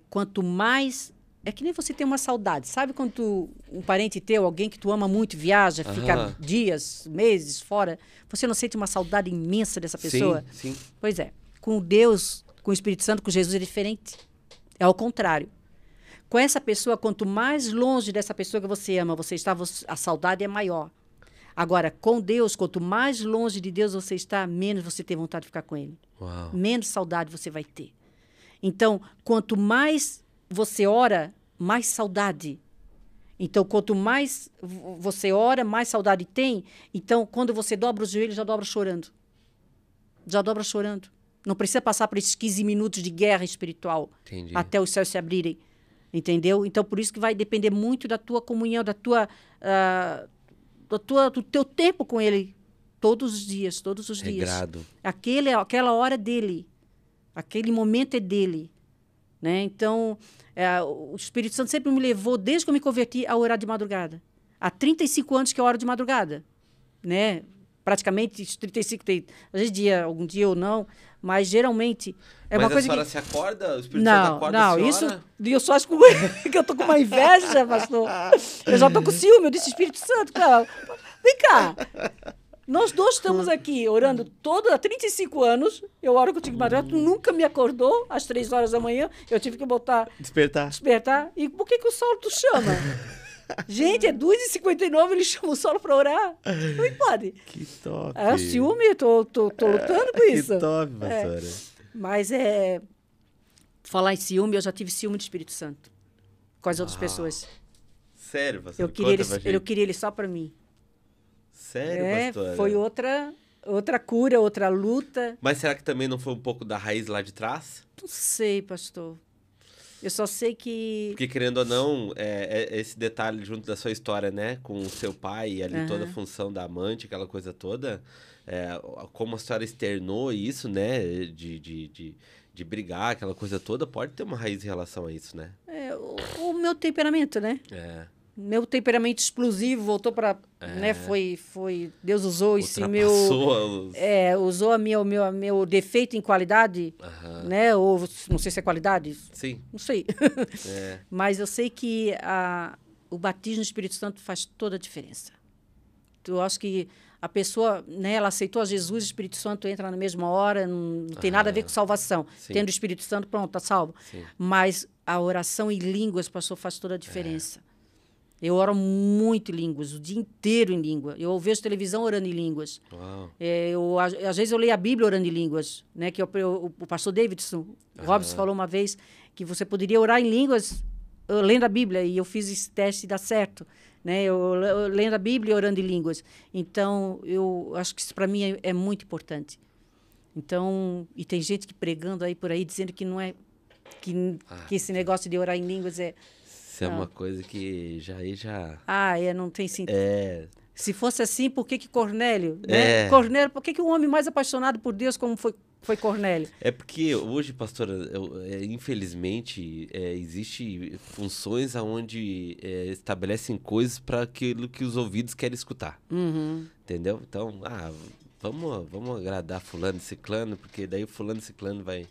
Quanto mais... É que nem você tem uma saudade. Sabe quando um parente teu, alguém que tu ama muito, viaja, fica dias, meses fora, você não sente uma saudade imensa dessa pessoa? Sim. Pois é. Com Deus, com o Espírito Santo, com Jesus é diferente. É ao contrário. Com essa pessoa, quanto mais longe dessa pessoa que você ama você está, a saudade é maior. Agora, com Deus, quanto mais longe de Deus você está, menos você tem vontade de ficar com Ele. Uau. Menos saudade você vai ter. Então, quanto mais você ora, mais saudade. Então, quanto mais você ora, mais saudade tem. Então, quando você dobra os joelhos, já dobra chorando. Já dobra chorando. Não precisa passar por esses 15 minutos de guerra espiritual. Entendi. Até os céus se abrirem. Entendeu? Então, por isso que vai depender muito da tua comunhão, do teu tempo com Ele. Todos os dias, todos os dias. Regrado. Aquela hora dele. Aquele momento é dele. Né? Então, o Espírito Santo sempre me levou, desde que eu me converti, a orar de madrugada. Há 35 anos que eu oro de madrugada. Né? Praticamente, 35, às vezes algum dia ou não, mas geralmente... Mas uma coisa a senhora que... se acorda? O Espírito Santo acorda a senhora? Isso eu só acho que eu tô com uma inveja, pastor. Eu já tô com ciúme, eu disse Espírito Santo, cara, vem cá. Nós 2 estamos aqui orando há 35 anos. Eu oro contigo de madrugada. Tu nunca me acordou às 3 horas da manhã. Eu tive que despertar. E por que o Saulo tu chama? Gente, é 2h59, ele chama o Saulo para orar. Não pode. Que top. É o ciúme, tô lutando com isso. Que top, pastora. Mas falar em ciúme, eu já tive ciúme do Espírito Santo. Com as outras pessoas. Sério, pastora? Eu queria ele só para mim. Sério, pastora? Foi outra cura, outra luta. Mas será que também não foi um pouco da raiz lá de trás? Não sei, pastor. Eu só sei que... Porque, querendo ou não, esse detalhe junto da sua história, né? Com o seu pai e ali toda a função da amante, aquela coisa toda. Como a senhora externou isso, né? De brigar, aquela coisa toda, pode ter uma raiz em relação a isso, né? O meu temperamento, né? Meu temperamento explosivo voltou para, né? Deus usou esse meu, usou o meu defeito em qualidade, né? Ou não sei se é qualidade. Sim. Não sei. Mas eu sei que o batismo no Espírito Santo faz toda a diferença. Eu acho que a pessoa, né? Ela aceitou a Jesus, o Espírito Santo entra na mesma hora, não tem nada a ver com salvação. Sim. Tendo o Espírito Santo, pronto, tá salvo. Sim. Mas a oração em línguas, pastor, faz toda a diferença. Eu oro muito em línguas, o dia inteiro em língua. Eu vejo televisão orando em línguas. Às vezes eu leio a Bíblia orando em línguas, né? Que o pastor Davidson Robson falou uma vez que você poderia orar em línguas lendo a Bíblia, e eu fiz esse teste e dá certo, né? Eu lendo a Bíblia e orando em línguas. Então, eu acho que isso para mim é muito importante. Então, e tem gente que pregando aí por aí dizendo que não é que esse negócio de orar em línguas é... Isso é uma coisa que já... não tem sentido. Se fosse assim, por que Cornélio? Né? Cornélio, por que o homem mais apaixonado por Deus como foi Cornélio? É porque hoje, pastora, infelizmente, existe funções onde estabelecem coisas para aquilo que os ouvidos querem escutar. Entendeu? Então, vamos agradar fulano e ciclano, porque daí o fulano e ciclano vai...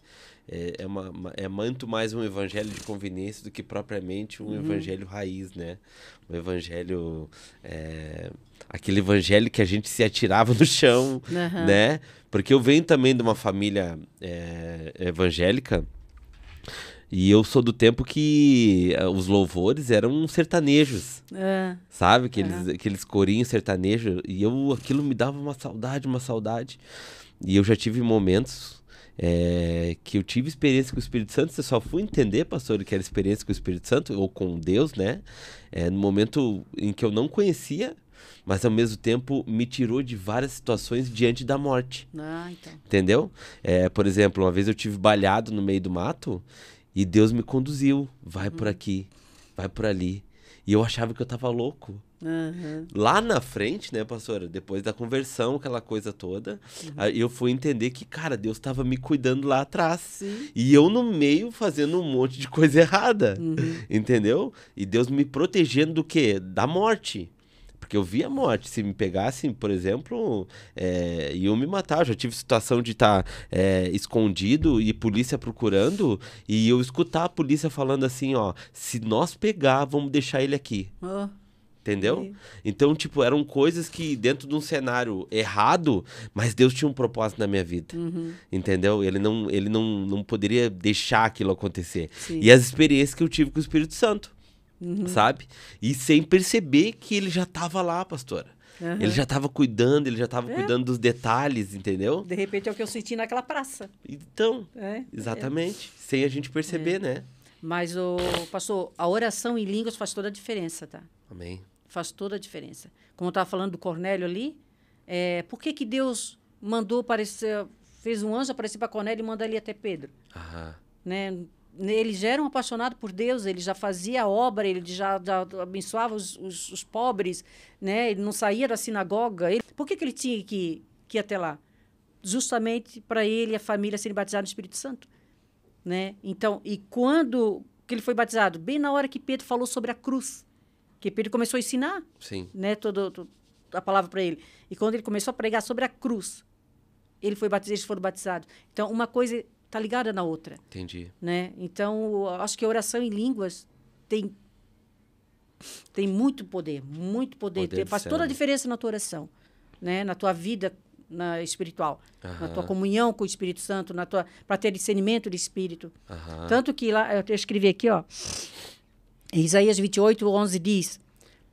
É muito mais um evangelho de conveniência do que propriamente um evangelho raiz, né? Um evangelho... aquele evangelho que a gente se atirava no chão, né? Porque eu venho também de uma família evangélica e eu sou do tempo que os louvores eram sertanejos, sabe? Aqueles corinhos sertanejos. E aquilo me dava uma saudade. E eu já tive momentos... que eu tive experiência com o Espírito Santo. Você só fui entender, pastor, que era experiência com o Espírito Santo ou com Deus, né? No momento em que eu não conhecia, mas ao mesmo tempo me tirou de várias situações diante da morte. Então. Entendeu? Por exemplo, uma vez eu tive balhado no meio do mato e Deus me conduziu. Vai por aqui, vai por ali. E eu achava que eu tava louco. Lá na frente, né, pastora, depois da conversão, aquela coisa toda, eu fui entender que, cara, Deus estava me cuidando lá atrás. Sim. E eu no meio fazendo um monte de coisa errada, entendeu? E Deus me protegendo do quê? Da morte. Porque eu vi a morte. Se me pegassem, por exemplo, iam me matar. Eu já tive situação de estar escondido e polícia procurando e eu escutar a polícia falando assim, ó, se nós pegar, vamos deixar ele aqui. Entendeu? Então, tipo, eram coisas que dentro de um cenário errado, mas Deus tinha um propósito na minha vida. Entendeu? Ele não poderia deixar aquilo acontecer. Sim. E as experiências que eu tive com o Espírito Santo, sabe? E sem perceber que ele já estava lá, pastora. Ele já estava cuidando, cuidando dos detalhes, entendeu? De repente é o que eu senti naquela praça. Então, exatamente. Sem a gente perceber, né? Mas, pastor, a oração em línguas faz toda a diferença, tá? Amém. Faz toda a diferença. Como eu estava falando do Cornélio ali, por que Deus fez um anjo aparecer para Cornélio e mandar ele até Pedro? Né? Ele já era um apaixonado por Deus, ele já fazia a obra, ele já abençoava os pobres, né? Ele não saía da sinagoga. Por que ele tinha que ir até lá? Justamente para ele e a família serem batizados no Espírito Santo. Né? Então, e quando que ele foi batizado? Bem na hora que Pedro falou sobre a cruz. Que Pedro começou a ensinar, né, toda a palavra para ele. E quando ele começou a pregar sobre a cruz, eles foram batizados. Então, uma coisa está ligada na outra. Entendi. Né? Então, acho que a oração em línguas tem muito poder, muito poder. Faz toda a diferença na tua oração, né? Na tua vida espiritual, na tua comunhão com o Espírito Santo, para ter discernimento de Espírito. Tanto que lá, eu escrevi aqui, ó, Isaías 28:11 diz: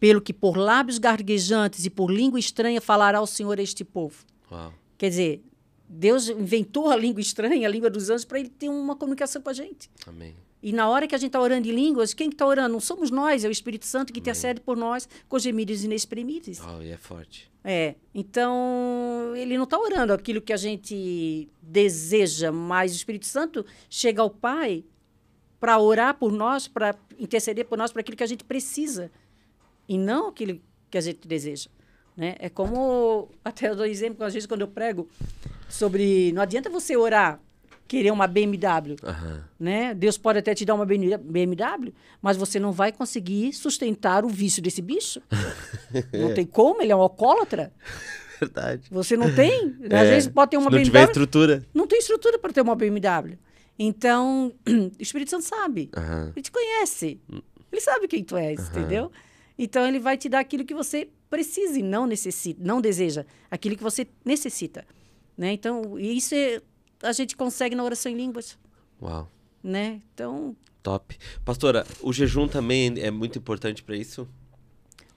pelo que por lábios garguejantes e por língua estranha falará o Senhor a este povo. Quer dizer, Deus inventou a língua estranha, a língua dos anjos, para ele ter uma comunicação com a gente. Amém. E na hora que a gente está orando em línguas, quem que está orando? Não somos nós, é o Espírito Santo que intercede por nós com gemidos inexprimíveis. E é forte. Então, ele não está orando aquilo que a gente deseja, mas o Espírito Santo chega ao Pai para orar por nós, para interceder por nós, para aquilo que a gente precisa, e não aquilo que a gente deseja. Né? É como, até eu dou exemplo, às vezes, quando eu prego sobre... Não adianta você orar, querer uma BMW. Né? Deus pode até te dar uma BMW, mas você não vai conseguir sustentar o vício desse bicho. Não tem como, ele é um alcoólatra. Verdade. Você não tem. Às vezes pode ter uma BMW. Se não tiver estrutura. Não tem estrutura para ter uma BMW. Então, o Espírito Santo sabe. Ele te conhece. Ele sabe quem tu és, entendeu? Então, ele vai te dar aquilo que você precisa e não necessita, não deseja. Aquilo que você necessita. Né? Então, isso a gente consegue na oração em línguas. Uau. Né? Então... Top. Pastora, o jejum também é muito importante para isso?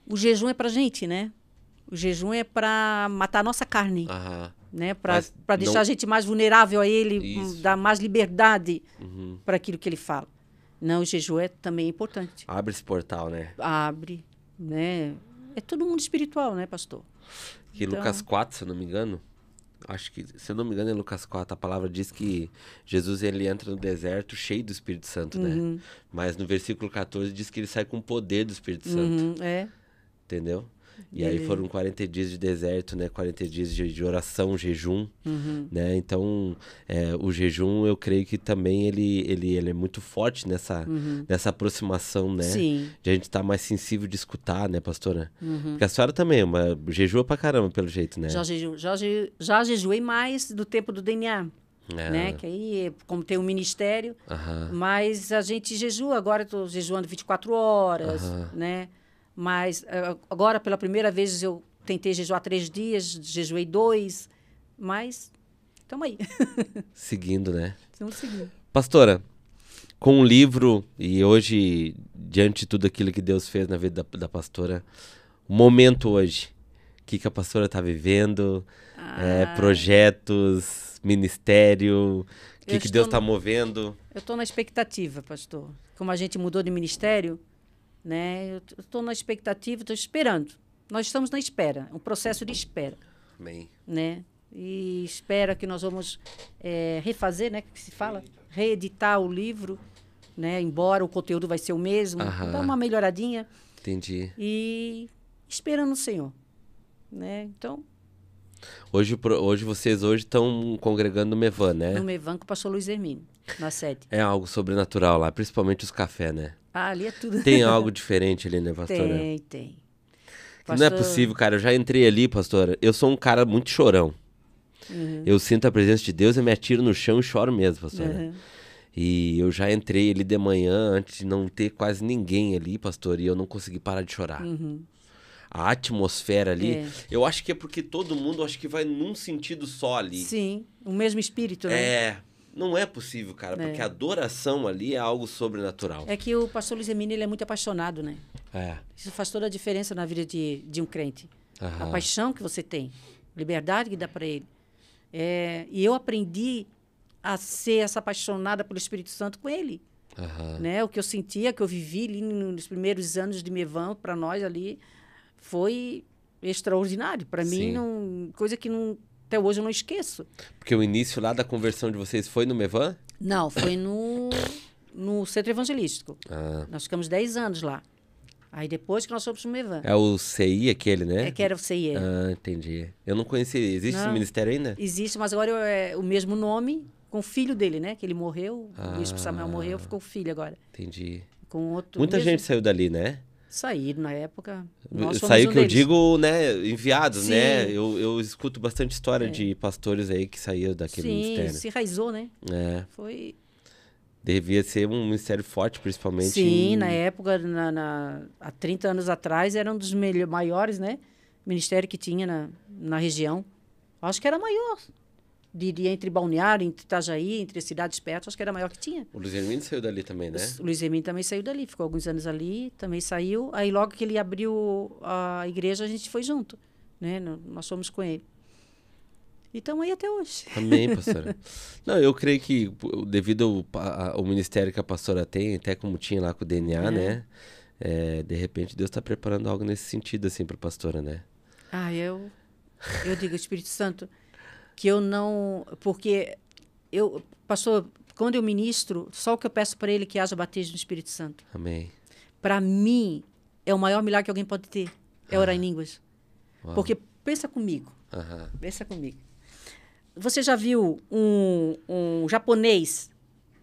O jejum é para a gente, né? O jejum é para matar a nossa carne. Né? Para deixar a gente mais vulnerável a ele, dar mais liberdade para aquilo que ele fala. Não, o jejum é também importante. Abre esse portal, né? Abre, né? É todo mundo espiritual, né, pastor? Que então... Lucas 4, se eu não me engano, acho que, se eu não me engano, é Lucas 4, a palavra diz que Jesus ele entra no deserto cheio do Espírito Santo, né? Mas no versículo 14 diz que ele sai com o poder do Espírito Santo. Entendeu? E aí foram 40 dias de deserto, né? 40 dias de oração, jejum, né? Então, o jejum, eu creio que também ele é muito forte nessa aproximação, né? Sim. De a gente estar mais sensível de escutar, né, pastora? Porque a senhora também, jejua pra caramba, pelo jeito, né? Já jejuei mais do tempo do DNA. Né? Que aí, como tem um ministério, mas a gente jejua. Agora eu estou jejuando 24 horas, né? Mas agora, pela primeira vez, eu tentei jejuar 3 dias, jejuei 2, mas estamos aí. Seguindo, né? Estamos seguindo. Pastora, com o livro e hoje, diante de tudo aquilo que Deus fez na vida da pastora, o momento hoje, o que a pastora está vivendo, projetos, ministério, o que Deus está movendo? Eu estou na expectativa, pastor. Como a gente mudou de ministério... Né? Eu estou na expectativa, estou esperando. Nós estamos na espera, um processo de espera. Amém. Né? E espera que nós vamos refazer, né? Que se fala? Reeditar o livro, né? Embora o conteúdo vai ser o mesmo, dar uma melhoradinha. Entendi. E esperando o Senhor. Né? Então... Hoje vocês estão congregando no Mevan, né? No Mevan com o pastor Luiz Hermínio, na sede. É algo sobrenatural lá, principalmente os cafés, né? Ali é tudo. Tem algo diferente ali, né, pastora? Tem. Pastor... Não é possível, cara. Eu já entrei ali, pastora. Eu sou um cara muito chorão. Eu sinto a presença de Deus, eu me atiro no chão e choro mesmo, pastora. E eu já entrei ali de manhã, antes de não ter quase ninguém ali, pastor, e eu não consegui parar de chorar. A atmosfera ali, eu acho que é porque todo mundo acho que vai num sentido só ali. Sim, o mesmo espírito, né? Não é possível, cara, porque a adoração ali é algo sobrenatural. É que o pastor Luiz Hermínio, ele é muito apaixonado, né? Isso faz toda a diferença na vida de um crente. A paixão que você tem, liberdade que dá para ele. E eu aprendi a ser essa apaixonada pelo Espírito Santo com ele. Né? O que eu sentia, que eu vivi ali nos primeiros anos de Mevan, para nós ali, foi extraordinário. Para mim, coisa que até hoje eu não esqueço. Porque o início lá da conversão de vocês foi no Mevan? Não, foi no Centro Evangelístico. Nós ficamos 10 anos lá. Aí depois que nós fomos pro Mevan. É o CI aquele, né? É que era o CI. Entendi. Eu não conhecia. Existe esse ministério ainda? Existe, mas agora é o mesmo nome com o filho dele, né? Que ele morreu, o bispo Samuel morreu, ficou o filho agora. Entendi. Com outro, muita gente saiu dali, né? Saíram na época. Saiu que eu digo, né? Enviados, né? Eu escuto bastante história de pastores aí que saíram daquele ministério. Sim, se enraizou, né? Foi... Devia ser um ministério forte, principalmente. Sim, na época, há 30 anos atrás, era um dos maiores, né? Ministério que tinha na região. Acho que era maior. Entre Balneário, entre Itajaí, entre as cidades perto, acho que era maior que tinha. O Luiz Hermínio saiu dali também, né? O Luiz Hermínio também saiu dali, ficou alguns anos ali, também saiu. Aí logo que ele abriu a igreja, a gente foi junto, né? Nós fomos com ele. E estamos aí até hoje. Amém, pastora. Não, eu creio que devido ao ministério que a pastora tem, até como tinha lá com o DNA, né? De repente Deus está preparando algo nesse sentido, assim, para a pastora, né? Eu digo, Espírito Santo, que eu não... Porque pastor, quando eu ministro, só o que eu peço para ele que haja batismo do Espírito Santo. Amém. Para mim, é o maior milagre que alguém pode ter, é orar em línguas. Uau. Porque, pensa comigo, Aham. pensa comigo. Você já viu um japonês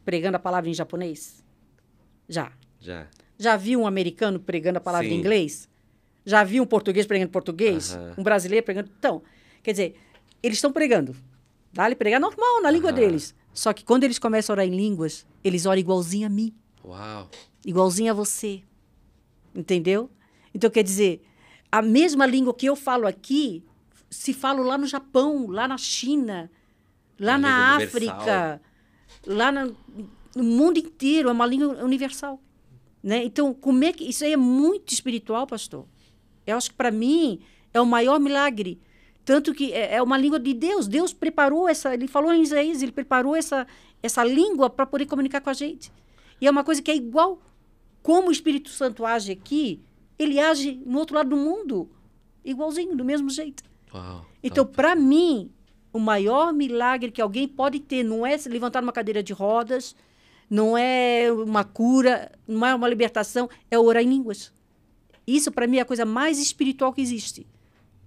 pregando a palavra em japonês? Já. Já. Já viu um americano pregando a palavra Sim. em inglês? Já viu um português pregando português? Aham. Um brasileiro pregando... Então, quer dizer, eles estão pregando. Dá-lhe pregar normal, na língua Aham. deles. Só que quando eles começam a orar em línguas, eles oram igualzinho a mim. Uau. Igualzinho a você. Entendeu? Então, quer dizer, a mesma língua que eu falo aqui, se fala lá no Japão, lá na China, lá Uma na língua universal. África, lá no mundo inteiro. É uma língua universal. Né? Então, como é que... Isso aí é muito espiritual, pastor. Eu acho que, para mim, é o maior milagre. Tanto que é uma língua de Deus. Deus preparou essa... Ele falou em Isaías, ele preparou essa língua para poder comunicar com a gente. E é uma coisa que é igual. Como o Espírito Santo age aqui, ele age no outro lado do mundo. Igualzinho, do mesmo jeito. Uau. Então, Top. para mim, o maior milagre que alguém pode ter não é se levantar numa cadeira de rodas, não é uma cura, não é uma libertação, é orar em línguas. Isso, para mim, é a coisa mais espiritual que existe.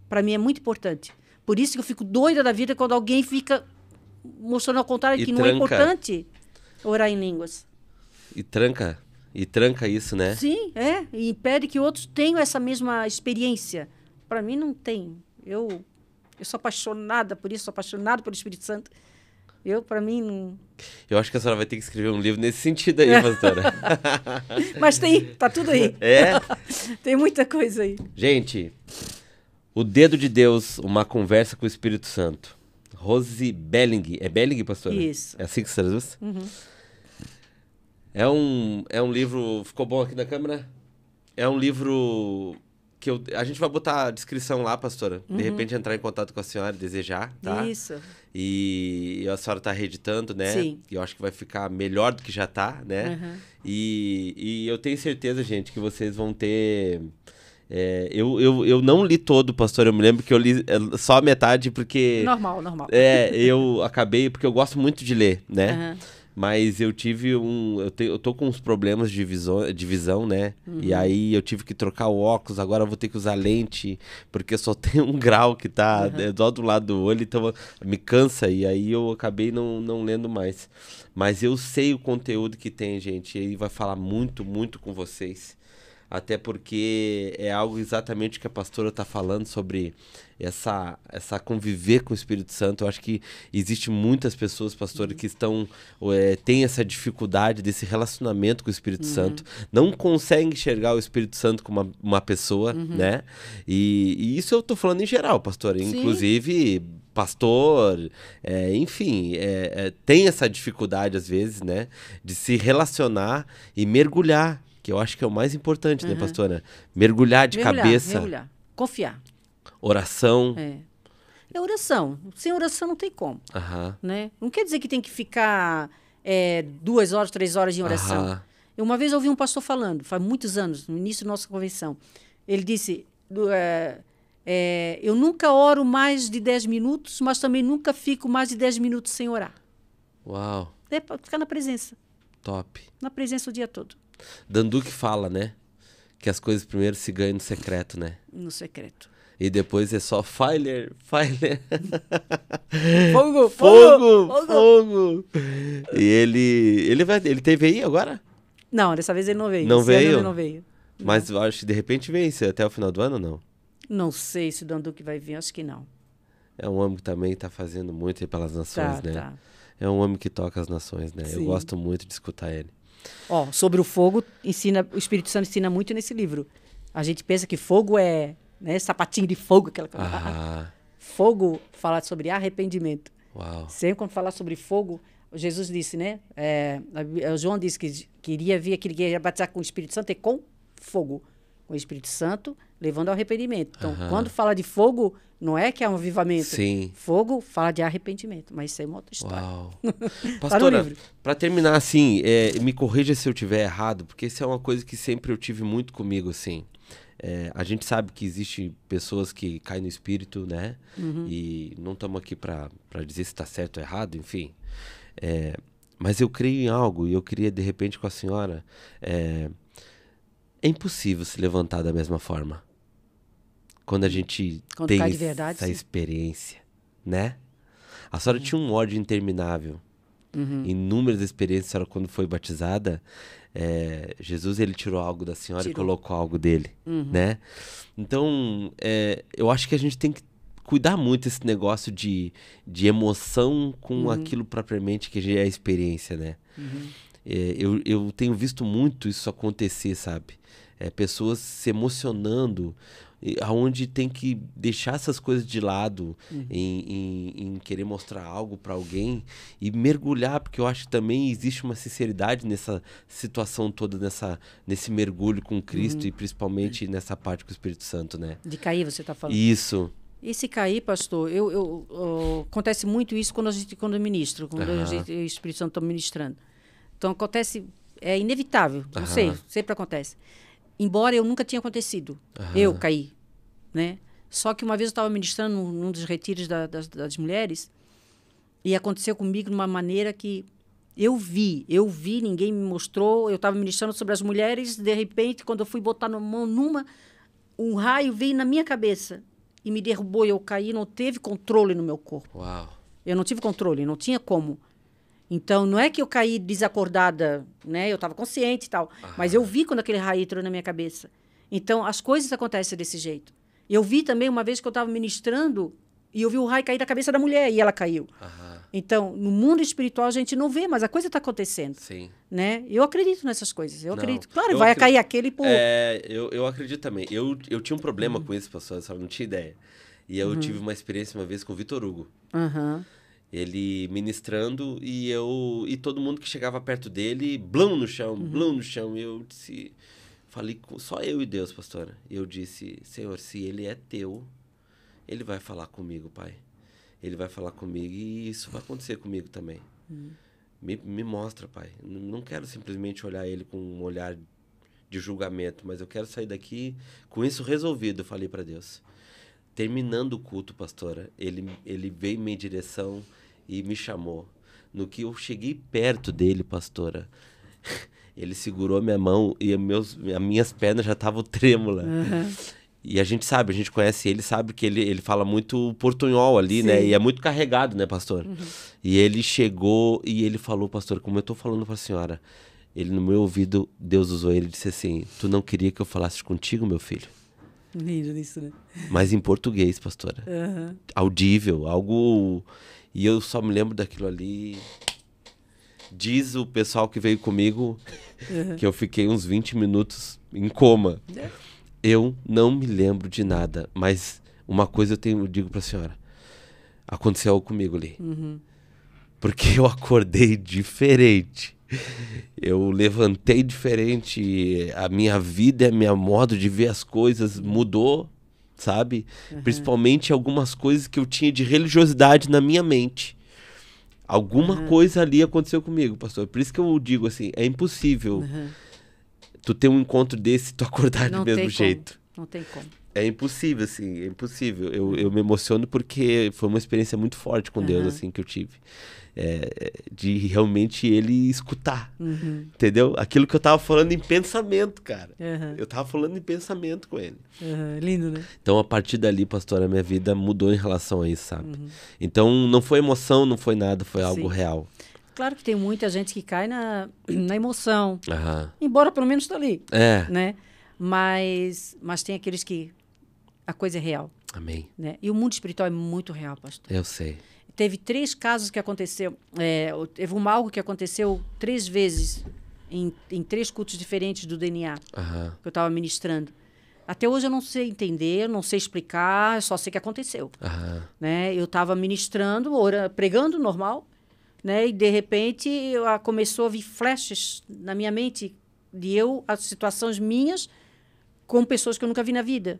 Para mim, é muito importante. Por isso que eu fico doida da vida quando alguém fica mostrando ao contrário E que não é tranca. importante orar em línguas. E tranca isso, né? Sim, é. E impede que outros tenham essa mesma experiência. Para mim, não tem. Eu sou apaixonada por isso, sou apaixonada pelo Espírito Santo. Para mim, não... Eu acho que a senhora vai ter que escrever um livro nesse sentido aí, pastora. Mas tá tudo aí. É? Tem muita coisa aí. Gente, O Dedo de Deus, uma conversa com o Espírito Santo. Rose Belling. É Belling, pastora? Isso. É assim que se traduz? Uhum. É um livro... Ficou bom aqui na câmera? É um livro que a gente vai botar a descrição lá, pastora. De repente entrar em contato com a senhora e desejar, tá? Isso. E a senhora tá reeditando, né? Sim. E eu acho que vai ficar melhor do que já tá, né? Uhum. E eu tenho certeza, gente, que vocês vão ter... eu não li todo, pastor. Eu me lembro que eu li só a metade porque... Normal. Eu acabei... Porque eu gosto muito de ler, né? Uhum. Mas eu tive eu tô com uns problemas de visão, né? E aí eu tive que trocar o óculos, agora eu vou ter que usar lente, porque só tem um grau que tá do outro lado do olho, então me cansa, e aí eu acabei não lendo mais. Mas eu sei o conteúdo que tem, gente, e aí vai falar muito, muito com vocês. Até porque é algo exatamente que a pastora está falando sobre essa conviver com o Espírito Santo. Eu acho que existe muitas pessoas, pastora, que têm essa dificuldade desse relacionamento com o Espírito Santo. Não conseguem enxergar o Espírito Santo como uma pessoa, né? E isso eu estou falando em geral, pastora. Sim. Inclusive, pastor, enfim, tem essa dificuldade às vezes, né? De se relacionar e mergulhar. Que eu acho que é o mais importante, né, pastora? Mergulhar de cabeça. Mergulhar. Confiar. Oração. É oração. Sem oração não tem como. Aham. Né? Não quer dizer que tem que ficar 2 horas, 3 horas em oração. Aham. Uma vez eu ouvi um pastor falando, faz muitos anos, no início da nossa convenção. Ele disse, eu nunca oro mais de 10 minutos, mas também nunca fico mais de 10 minutos sem orar. Uau. É para ficar na presença. Top. Na presença o dia todo. Danduque fala, né? Que as coisas primeiro se ganham no secreto, né? No secreto. E depois é só fire. Fogo. E ele teve aí agora? Não, dessa vez ele não veio. Não Esse ano veio? ele não veio. Mas eu acho que de repente vem até o final do ano ou não? Não sei se o Danduque vai vir, acho que não. É um homem que também tá fazendo muito aí pelas nações, né? Tá. É um homem que toca as nações, né? Sim. Eu gosto muito de escutar ele. Sobre o fogo, o Espírito Santo ensina muito nesse livro. A gente pensa que fogo é, né, sapatinho de fogo, aquela coisa. Ah, Fogo fala sobre arrependimento. uau. Sempre quando falar sobre fogo, Jesus disse, né? João disse que queria vir, que ele ia batizar com o Espírito Santo e com fogo. Com o Espírito Santo, levando ao arrependimento. Então, quando fala de fogo, não é que é um avivamento. Sim. Fogo fala de arrependimento, mas isso é uma outra história. Uau. Tá Pastora, no livro. pra terminar assim, me corrija se eu tiver errado, porque isso é uma coisa que sempre eu tive muito comigo, assim. A gente sabe que existe pessoas que caem no espírito, né? E não estamos aqui pra dizer se tá certo ou errado, enfim. Mas eu creio em algo e eu queria, de repente, com a senhora... É impossível se levantar da mesma forma. Quando a gente tem cai de verdade, essa sim. experiência, né? A senhora tinha um ódio interminável. Inúmeras experiências, a senhora, quando foi batizada, Jesus, ele tirou algo da senhora e colocou algo dele, né? Então, eu acho que a gente tem que cuidar muito esse negócio de emoção com aquilo propriamente que já é a experiência, né? Eu tenho visto muito isso acontecer, sabe? Pessoas se emocionando, aonde tem que deixar essas coisas de lado em querer mostrar algo para alguém e mergulhar, porque eu acho que também existe uma sinceridade nessa situação toda, nesse mergulho com Cristo e principalmente nessa parte com o Espírito Santo, né? De cair, você está falando? Isso. Esse cair, pastor, acontece muito isso quando eu ministro, quando o Espírito Santo está ministrando. Então, acontece, é inevitável, não sei, sempre acontece. Embora eu nunca tinha acontecido, eu caí, né? Só que uma vez eu estava ministrando num dos retiros das mulheres e aconteceu comigo de uma maneira que eu vi, ninguém me mostrou, eu estava ministrando sobre as mulheres, de repente, quando eu fui botar a mão um raio veio na minha cabeça e me derrubou e eu caí, não teve controle no meu corpo. Uau. Eu não tive controle, não tinha como. Então, não é que eu caí desacordada, né? Eu estava consciente e tal. Mas eu vi quando aquele raio entrou na minha cabeça. Então, as coisas acontecem desse jeito. Eu vi também, uma vez que eu estava ministrando, e eu vi o raio cair da cabeça da mulher, e ela caiu. Então, no mundo espiritual, a gente não vê, mas a coisa está acontecendo. Sim. Né? Eu acredito nessas coisas. Eu acredito. Claro, eu vai cair aquele por... eu acredito também. Eu tinha um problema com isso, pastor, só não tinha ideia. E eu tive uma experiência uma vez com o Vitor Hugo. Ele ministrando e todo mundo que chegava perto dele, blum no chão, blum no chão. E eu disse, falei só eu e Deus, pastora. E eu disse, Senhor, se ele é teu, ele vai falar comigo, Pai. Ele vai falar comigo e isso vai acontecer comigo também. Me mostra, Pai. Não quero simplesmente olhar ele com um olhar de julgamento, mas eu quero sair daqui com isso resolvido, eu falei para Deus. Terminando o culto, pastora, ele veio em minha direção e me chamou. No que eu cheguei perto dele, pastora, ele segurou minha mão e as minhas pernas já estavam trêmulas. E a gente conhece ele, sabe que ele fala muito portunhol ali, né? E é muito carregado, né, pastor? E ele chegou e ele falou, pastor, como eu tô falando para a senhora, ele no meu ouvido, Deus usou ele e disse assim, tu não queria que eu falasse contigo, meu filho? Lindo isso, né? Mas em português, pastora. Audível, algo... E eu só me lembro daquilo ali. Diz o pessoal que veio comigo que eu fiquei uns 20 minutos em coma. Eu não me lembro de nada, mas uma coisa eu digo pra senhora. Aconteceu algo comigo ali. Porque eu acordei diferente. Eu levantei diferente, a minha vida, a minha modo de ver as coisas mudou, sabe? Principalmente algumas coisas que eu tinha de religiosidade na minha mente. Alguma coisa ali aconteceu comigo, pastor. Por isso que eu digo assim, é impossível tu ter um encontro desse e tu acordar do mesmo jeito. Não tem como. É impossível, assim, é impossível. Eu me emociono porque foi uma experiência muito forte com Deus, assim, que eu tive. De realmente ele escutar, entendeu? Aquilo que eu tava falando em pensamento, cara. Eu tava falando em pensamento com ele. Lindo, né? Então, a partir dali, pastor, a minha vida mudou em relação a isso, sabe? Então, não foi emoção, não foi nada, foi algo real. Claro que tem muita gente que cai na emoção, embora pelo menos tá ali, né? Mas tem aqueles que a coisa é real. Amém. Né? E o mundo espiritual é muito real, pastor. Eu sei. Teve 3 casos que aconteceu. Teve algo que aconteceu 3 vezes em 3 cultos diferentes do DNA que eu estava ministrando. Até hoje eu não sei entender, não sei explicar, só sei que aconteceu. Né? Eu estava ministrando, pregando normal, né? E de repente começou a vir flashes na minha mente as situações minhas com pessoas que eu nunca vi na vida.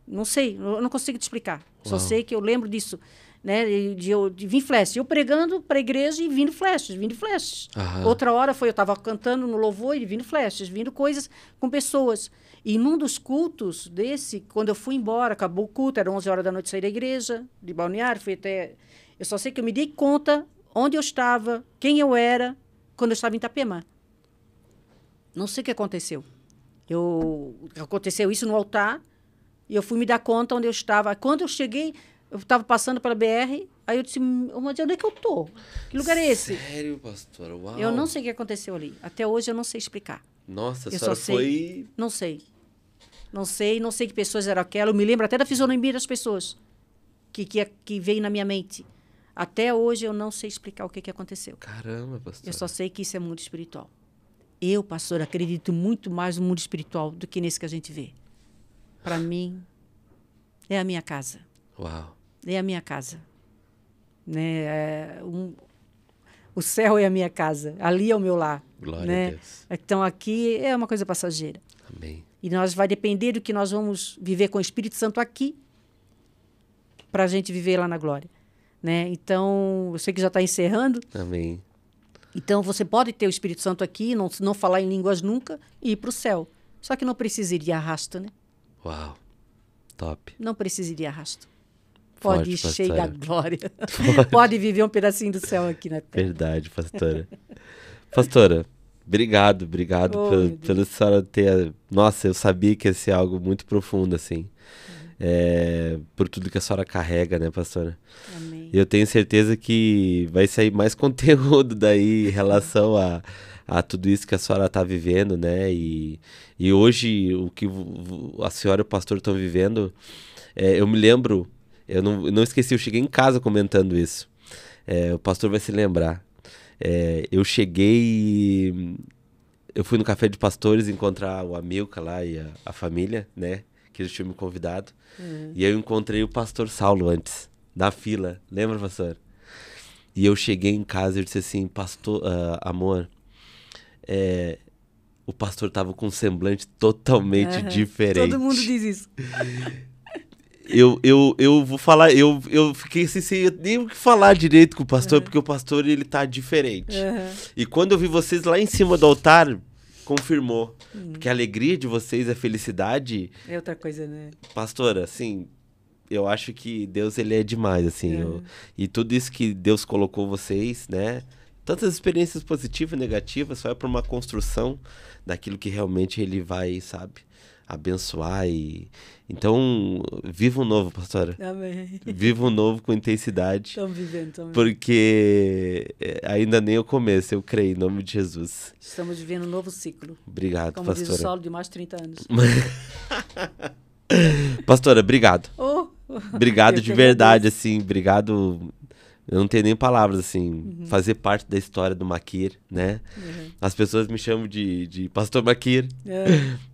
Não sei, eu não consigo te explicar. Só sei que eu lembro disso, né? De vir flash. Eu pregando para a igreja e vindo flashes. Outra hora eu estava cantando no louvor e vindo flashes, vindo coisas com pessoas. E num dos cultos quando eu fui embora, acabou o culto, era 11 horas da noite, saí da igreja, de Balneário, fui até... Eu só sei que eu me dei conta onde eu estava, quem eu era, quando eu estava em Itapema. Não sei o que aconteceu. Aconteceu isso no altar, e eu fui me dar conta onde eu estava. Quando eu cheguei, eu estava passando pela BR, aí eu disse, onde é que eu estou? Que lugar é esse? Sério, pastora? Uau. Eu não sei o que aconteceu ali. Até hoje eu não sei explicar. Nossa, a Eu senhora só sei, foi... Não sei que pessoas eram aquelas. Eu me lembro até da fisionomia das pessoas que veio na minha mente. Até hoje eu não sei explicar o que aconteceu. Caramba, pastora. Eu só sei que isso é mundo espiritual. Eu, pastor, acredito muito mais no mundo espiritual do que nesse que a gente vê. Para mim, é a minha casa. Uau. É a minha casa. Né? O céu é a minha casa. Ali é o meu lar. Glória né? a Deus. Então, aqui é uma coisa passageira. Amém. E vai depender do que nós vamos viver com o Espírito Santo aqui para a gente viver lá na glória. Né? Então, eu sei que já está encerrando. Amém. Então, você pode ter o Espírito Santo aqui, não falar em línguas nunca e ir para o céu. Só que não precisa ir de arrasto, né? Uau. Top. Não precisa ir de arrasto. Forte, Pode ir cheio da pastora. glória. Forte. Pode viver um pedacinho do céu aqui na terra. Verdade, pastora. Pastora, obrigado Oh, pelo, meu Deus. pela senhora ter... Nossa, eu sabia que ia ser algo muito profundo, assim. Por tudo que a senhora carrega, né, pastora? Amém. E eu tenho certeza que vai sair mais conteúdo daí em relação a tudo isso que a senhora está vivendo, né? E hoje, o que a senhora e o pastor estão vivendo, eu me lembro, eu não esqueci, eu cheguei em casa comentando isso. O pastor vai se lembrar. Eu cheguei, eu fui no café de pastores encontrar o Amilca lá e a família, né? Que eles tinham me convidado. E aí eu encontrei o pastor Saulo antes, na fila. Lembra, pastor? E eu cheguei em casa e eu disse assim, pastor, amor, o pastor tava com um semblante totalmente diferente. Todo mundo diz isso. Eu vou falar, eu fiquei assim, sem nem o que falar direito com o pastor, porque o pastor, ele tá diferente. E quando eu vi vocês lá em cima do altar, confirmou. Porque a alegria de vocês, a felicidade... É outra coisa, né? Pastora, assim, eu acho que Deus, ele é demais, assim. E tudo isso que Deus colocou vocês, né? Tantas experiências positivas e negativas, só é para uma construção daquilo que realmente ele vai, sabe, abençoar. Então, viva um novo, pastora. Amém. Viva um novo com intensidade. Estamos vivendo. Porque ainda nem o começo, eu creio, em nome de Jesus. Estamos vivendo um novo ciclo. Obrigado, Como pastora. diz o Saulo, de mais de 30 anos. Pastora, obrigado. Obrigado Eu de que verdade, agradeço. assim, obrigado. Eu não tenho nem palavras, assim, fazer parte da história do Maquir, né? As pessoas me chamam de Pastor Maquir,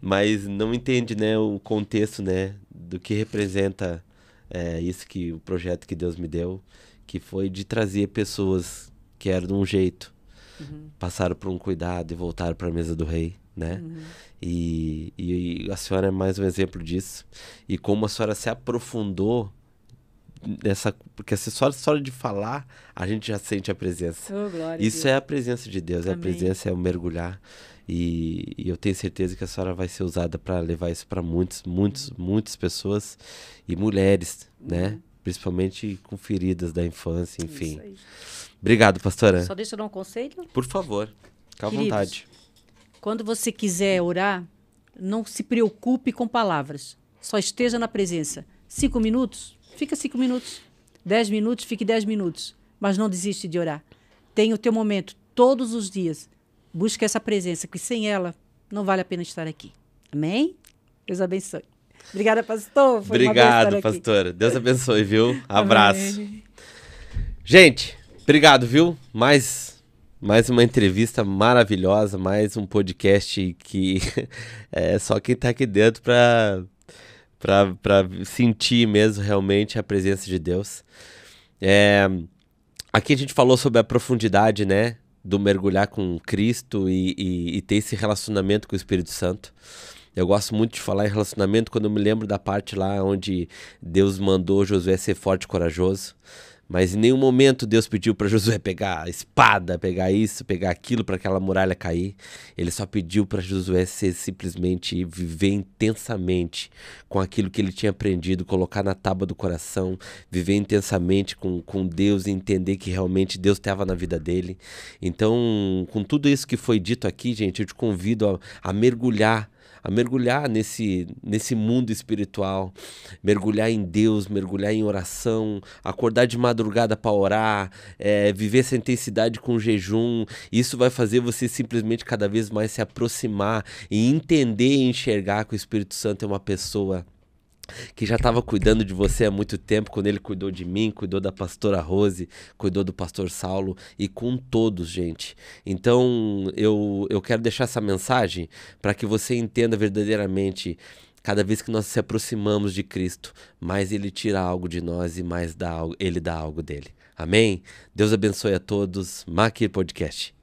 mas não entende, né, o contexto, né, do que representa isso que o projeto que Deus me deu, que foi de trazer pessoas que eram de um jeito, passaram por um cuidado e voltaram para a mesa do rei, né? E a senhora é mais um exemplo disso. E como a senhora se aprofundou porque só de falar, a gente já sente a presença. Oh, glória Isso a Deus. é a presença de Deus, a Amém. presença é o mergulhar. E eu tenho certeza que a senhora vai ser usada para levar isso para muitas pessoas e mulheres, né? Principalmente com feridas da infância, enfim. Isso aí. Obrigado, pastora. Só deixa eu dar um conselho. Por favor, fica à Queridos, vontade. Quando você quiser orar, não se preocupe com palavras. Só esteja na presença. 5 minutos, fica 5 minutos. 10 minutos, fique 10 minutos. Mas não desiste de orar. Tenha o teu momento todos os dias. Busque essa presença, que sem ela não vale a pena estar aqui. Amém? Deus abençoe. Obrigada, pastor. Foi uma bênção Obrigado, estar aqui. pastora. Deus abençoe, viu? Abraço. Amém. Gente, obrigado, viu? Mais uma entrevista maravilhosa, mais um podcast que é só quem tá aqui dentro pra sentir mesmo realmente a presença de Deus. Aqui a gente falou sobre a profundidade, né? Do mergulhar com Cristo e ter esse relacionamento com o Espírito Santo. Eu gosto muito de falar em relacionamento quando eu me lembro da parte lá onde Deus mandou Josué ser forte e corajoso. Mas em nenhum momento Deus pediu para Josué pegar a espada, pegar isso, pegar aquilo para aquela muralha cair. Ele só pediu para Josué simplesmente viver intensamente com aquilo que ele tinha aprendido, colocar na tábua do coração, viver intensamente com Deus e entender que realmente Deus estava na vida dele. Então, com tudo isso que foi dito aqui, gente, eu te convido a mergulhar nesse mundo espiritual, mergulhar em Deus, mergulhar em oração, acordar de madrugada para orar, viver essa intensidade com jejum. Isso vai fazer você simplesmente cada vez mais se aproximar e entender e enxergar que o Espírito Santo é uma pessoa que já estava cuidando de você há muito tempo, quando ele cuidou de mim, cuidou da pastora Rose, cuidou do pastor Saulo e com todos, gente. Então, eu quero deixar essa mensagem para que você entenda verdadeiramente, cada vez que nós se aproximamos de Cristo, mais ele tira algo de nós e mais ele dá algo dele. Amém? Deus abençoe a todos. Makir Podcast.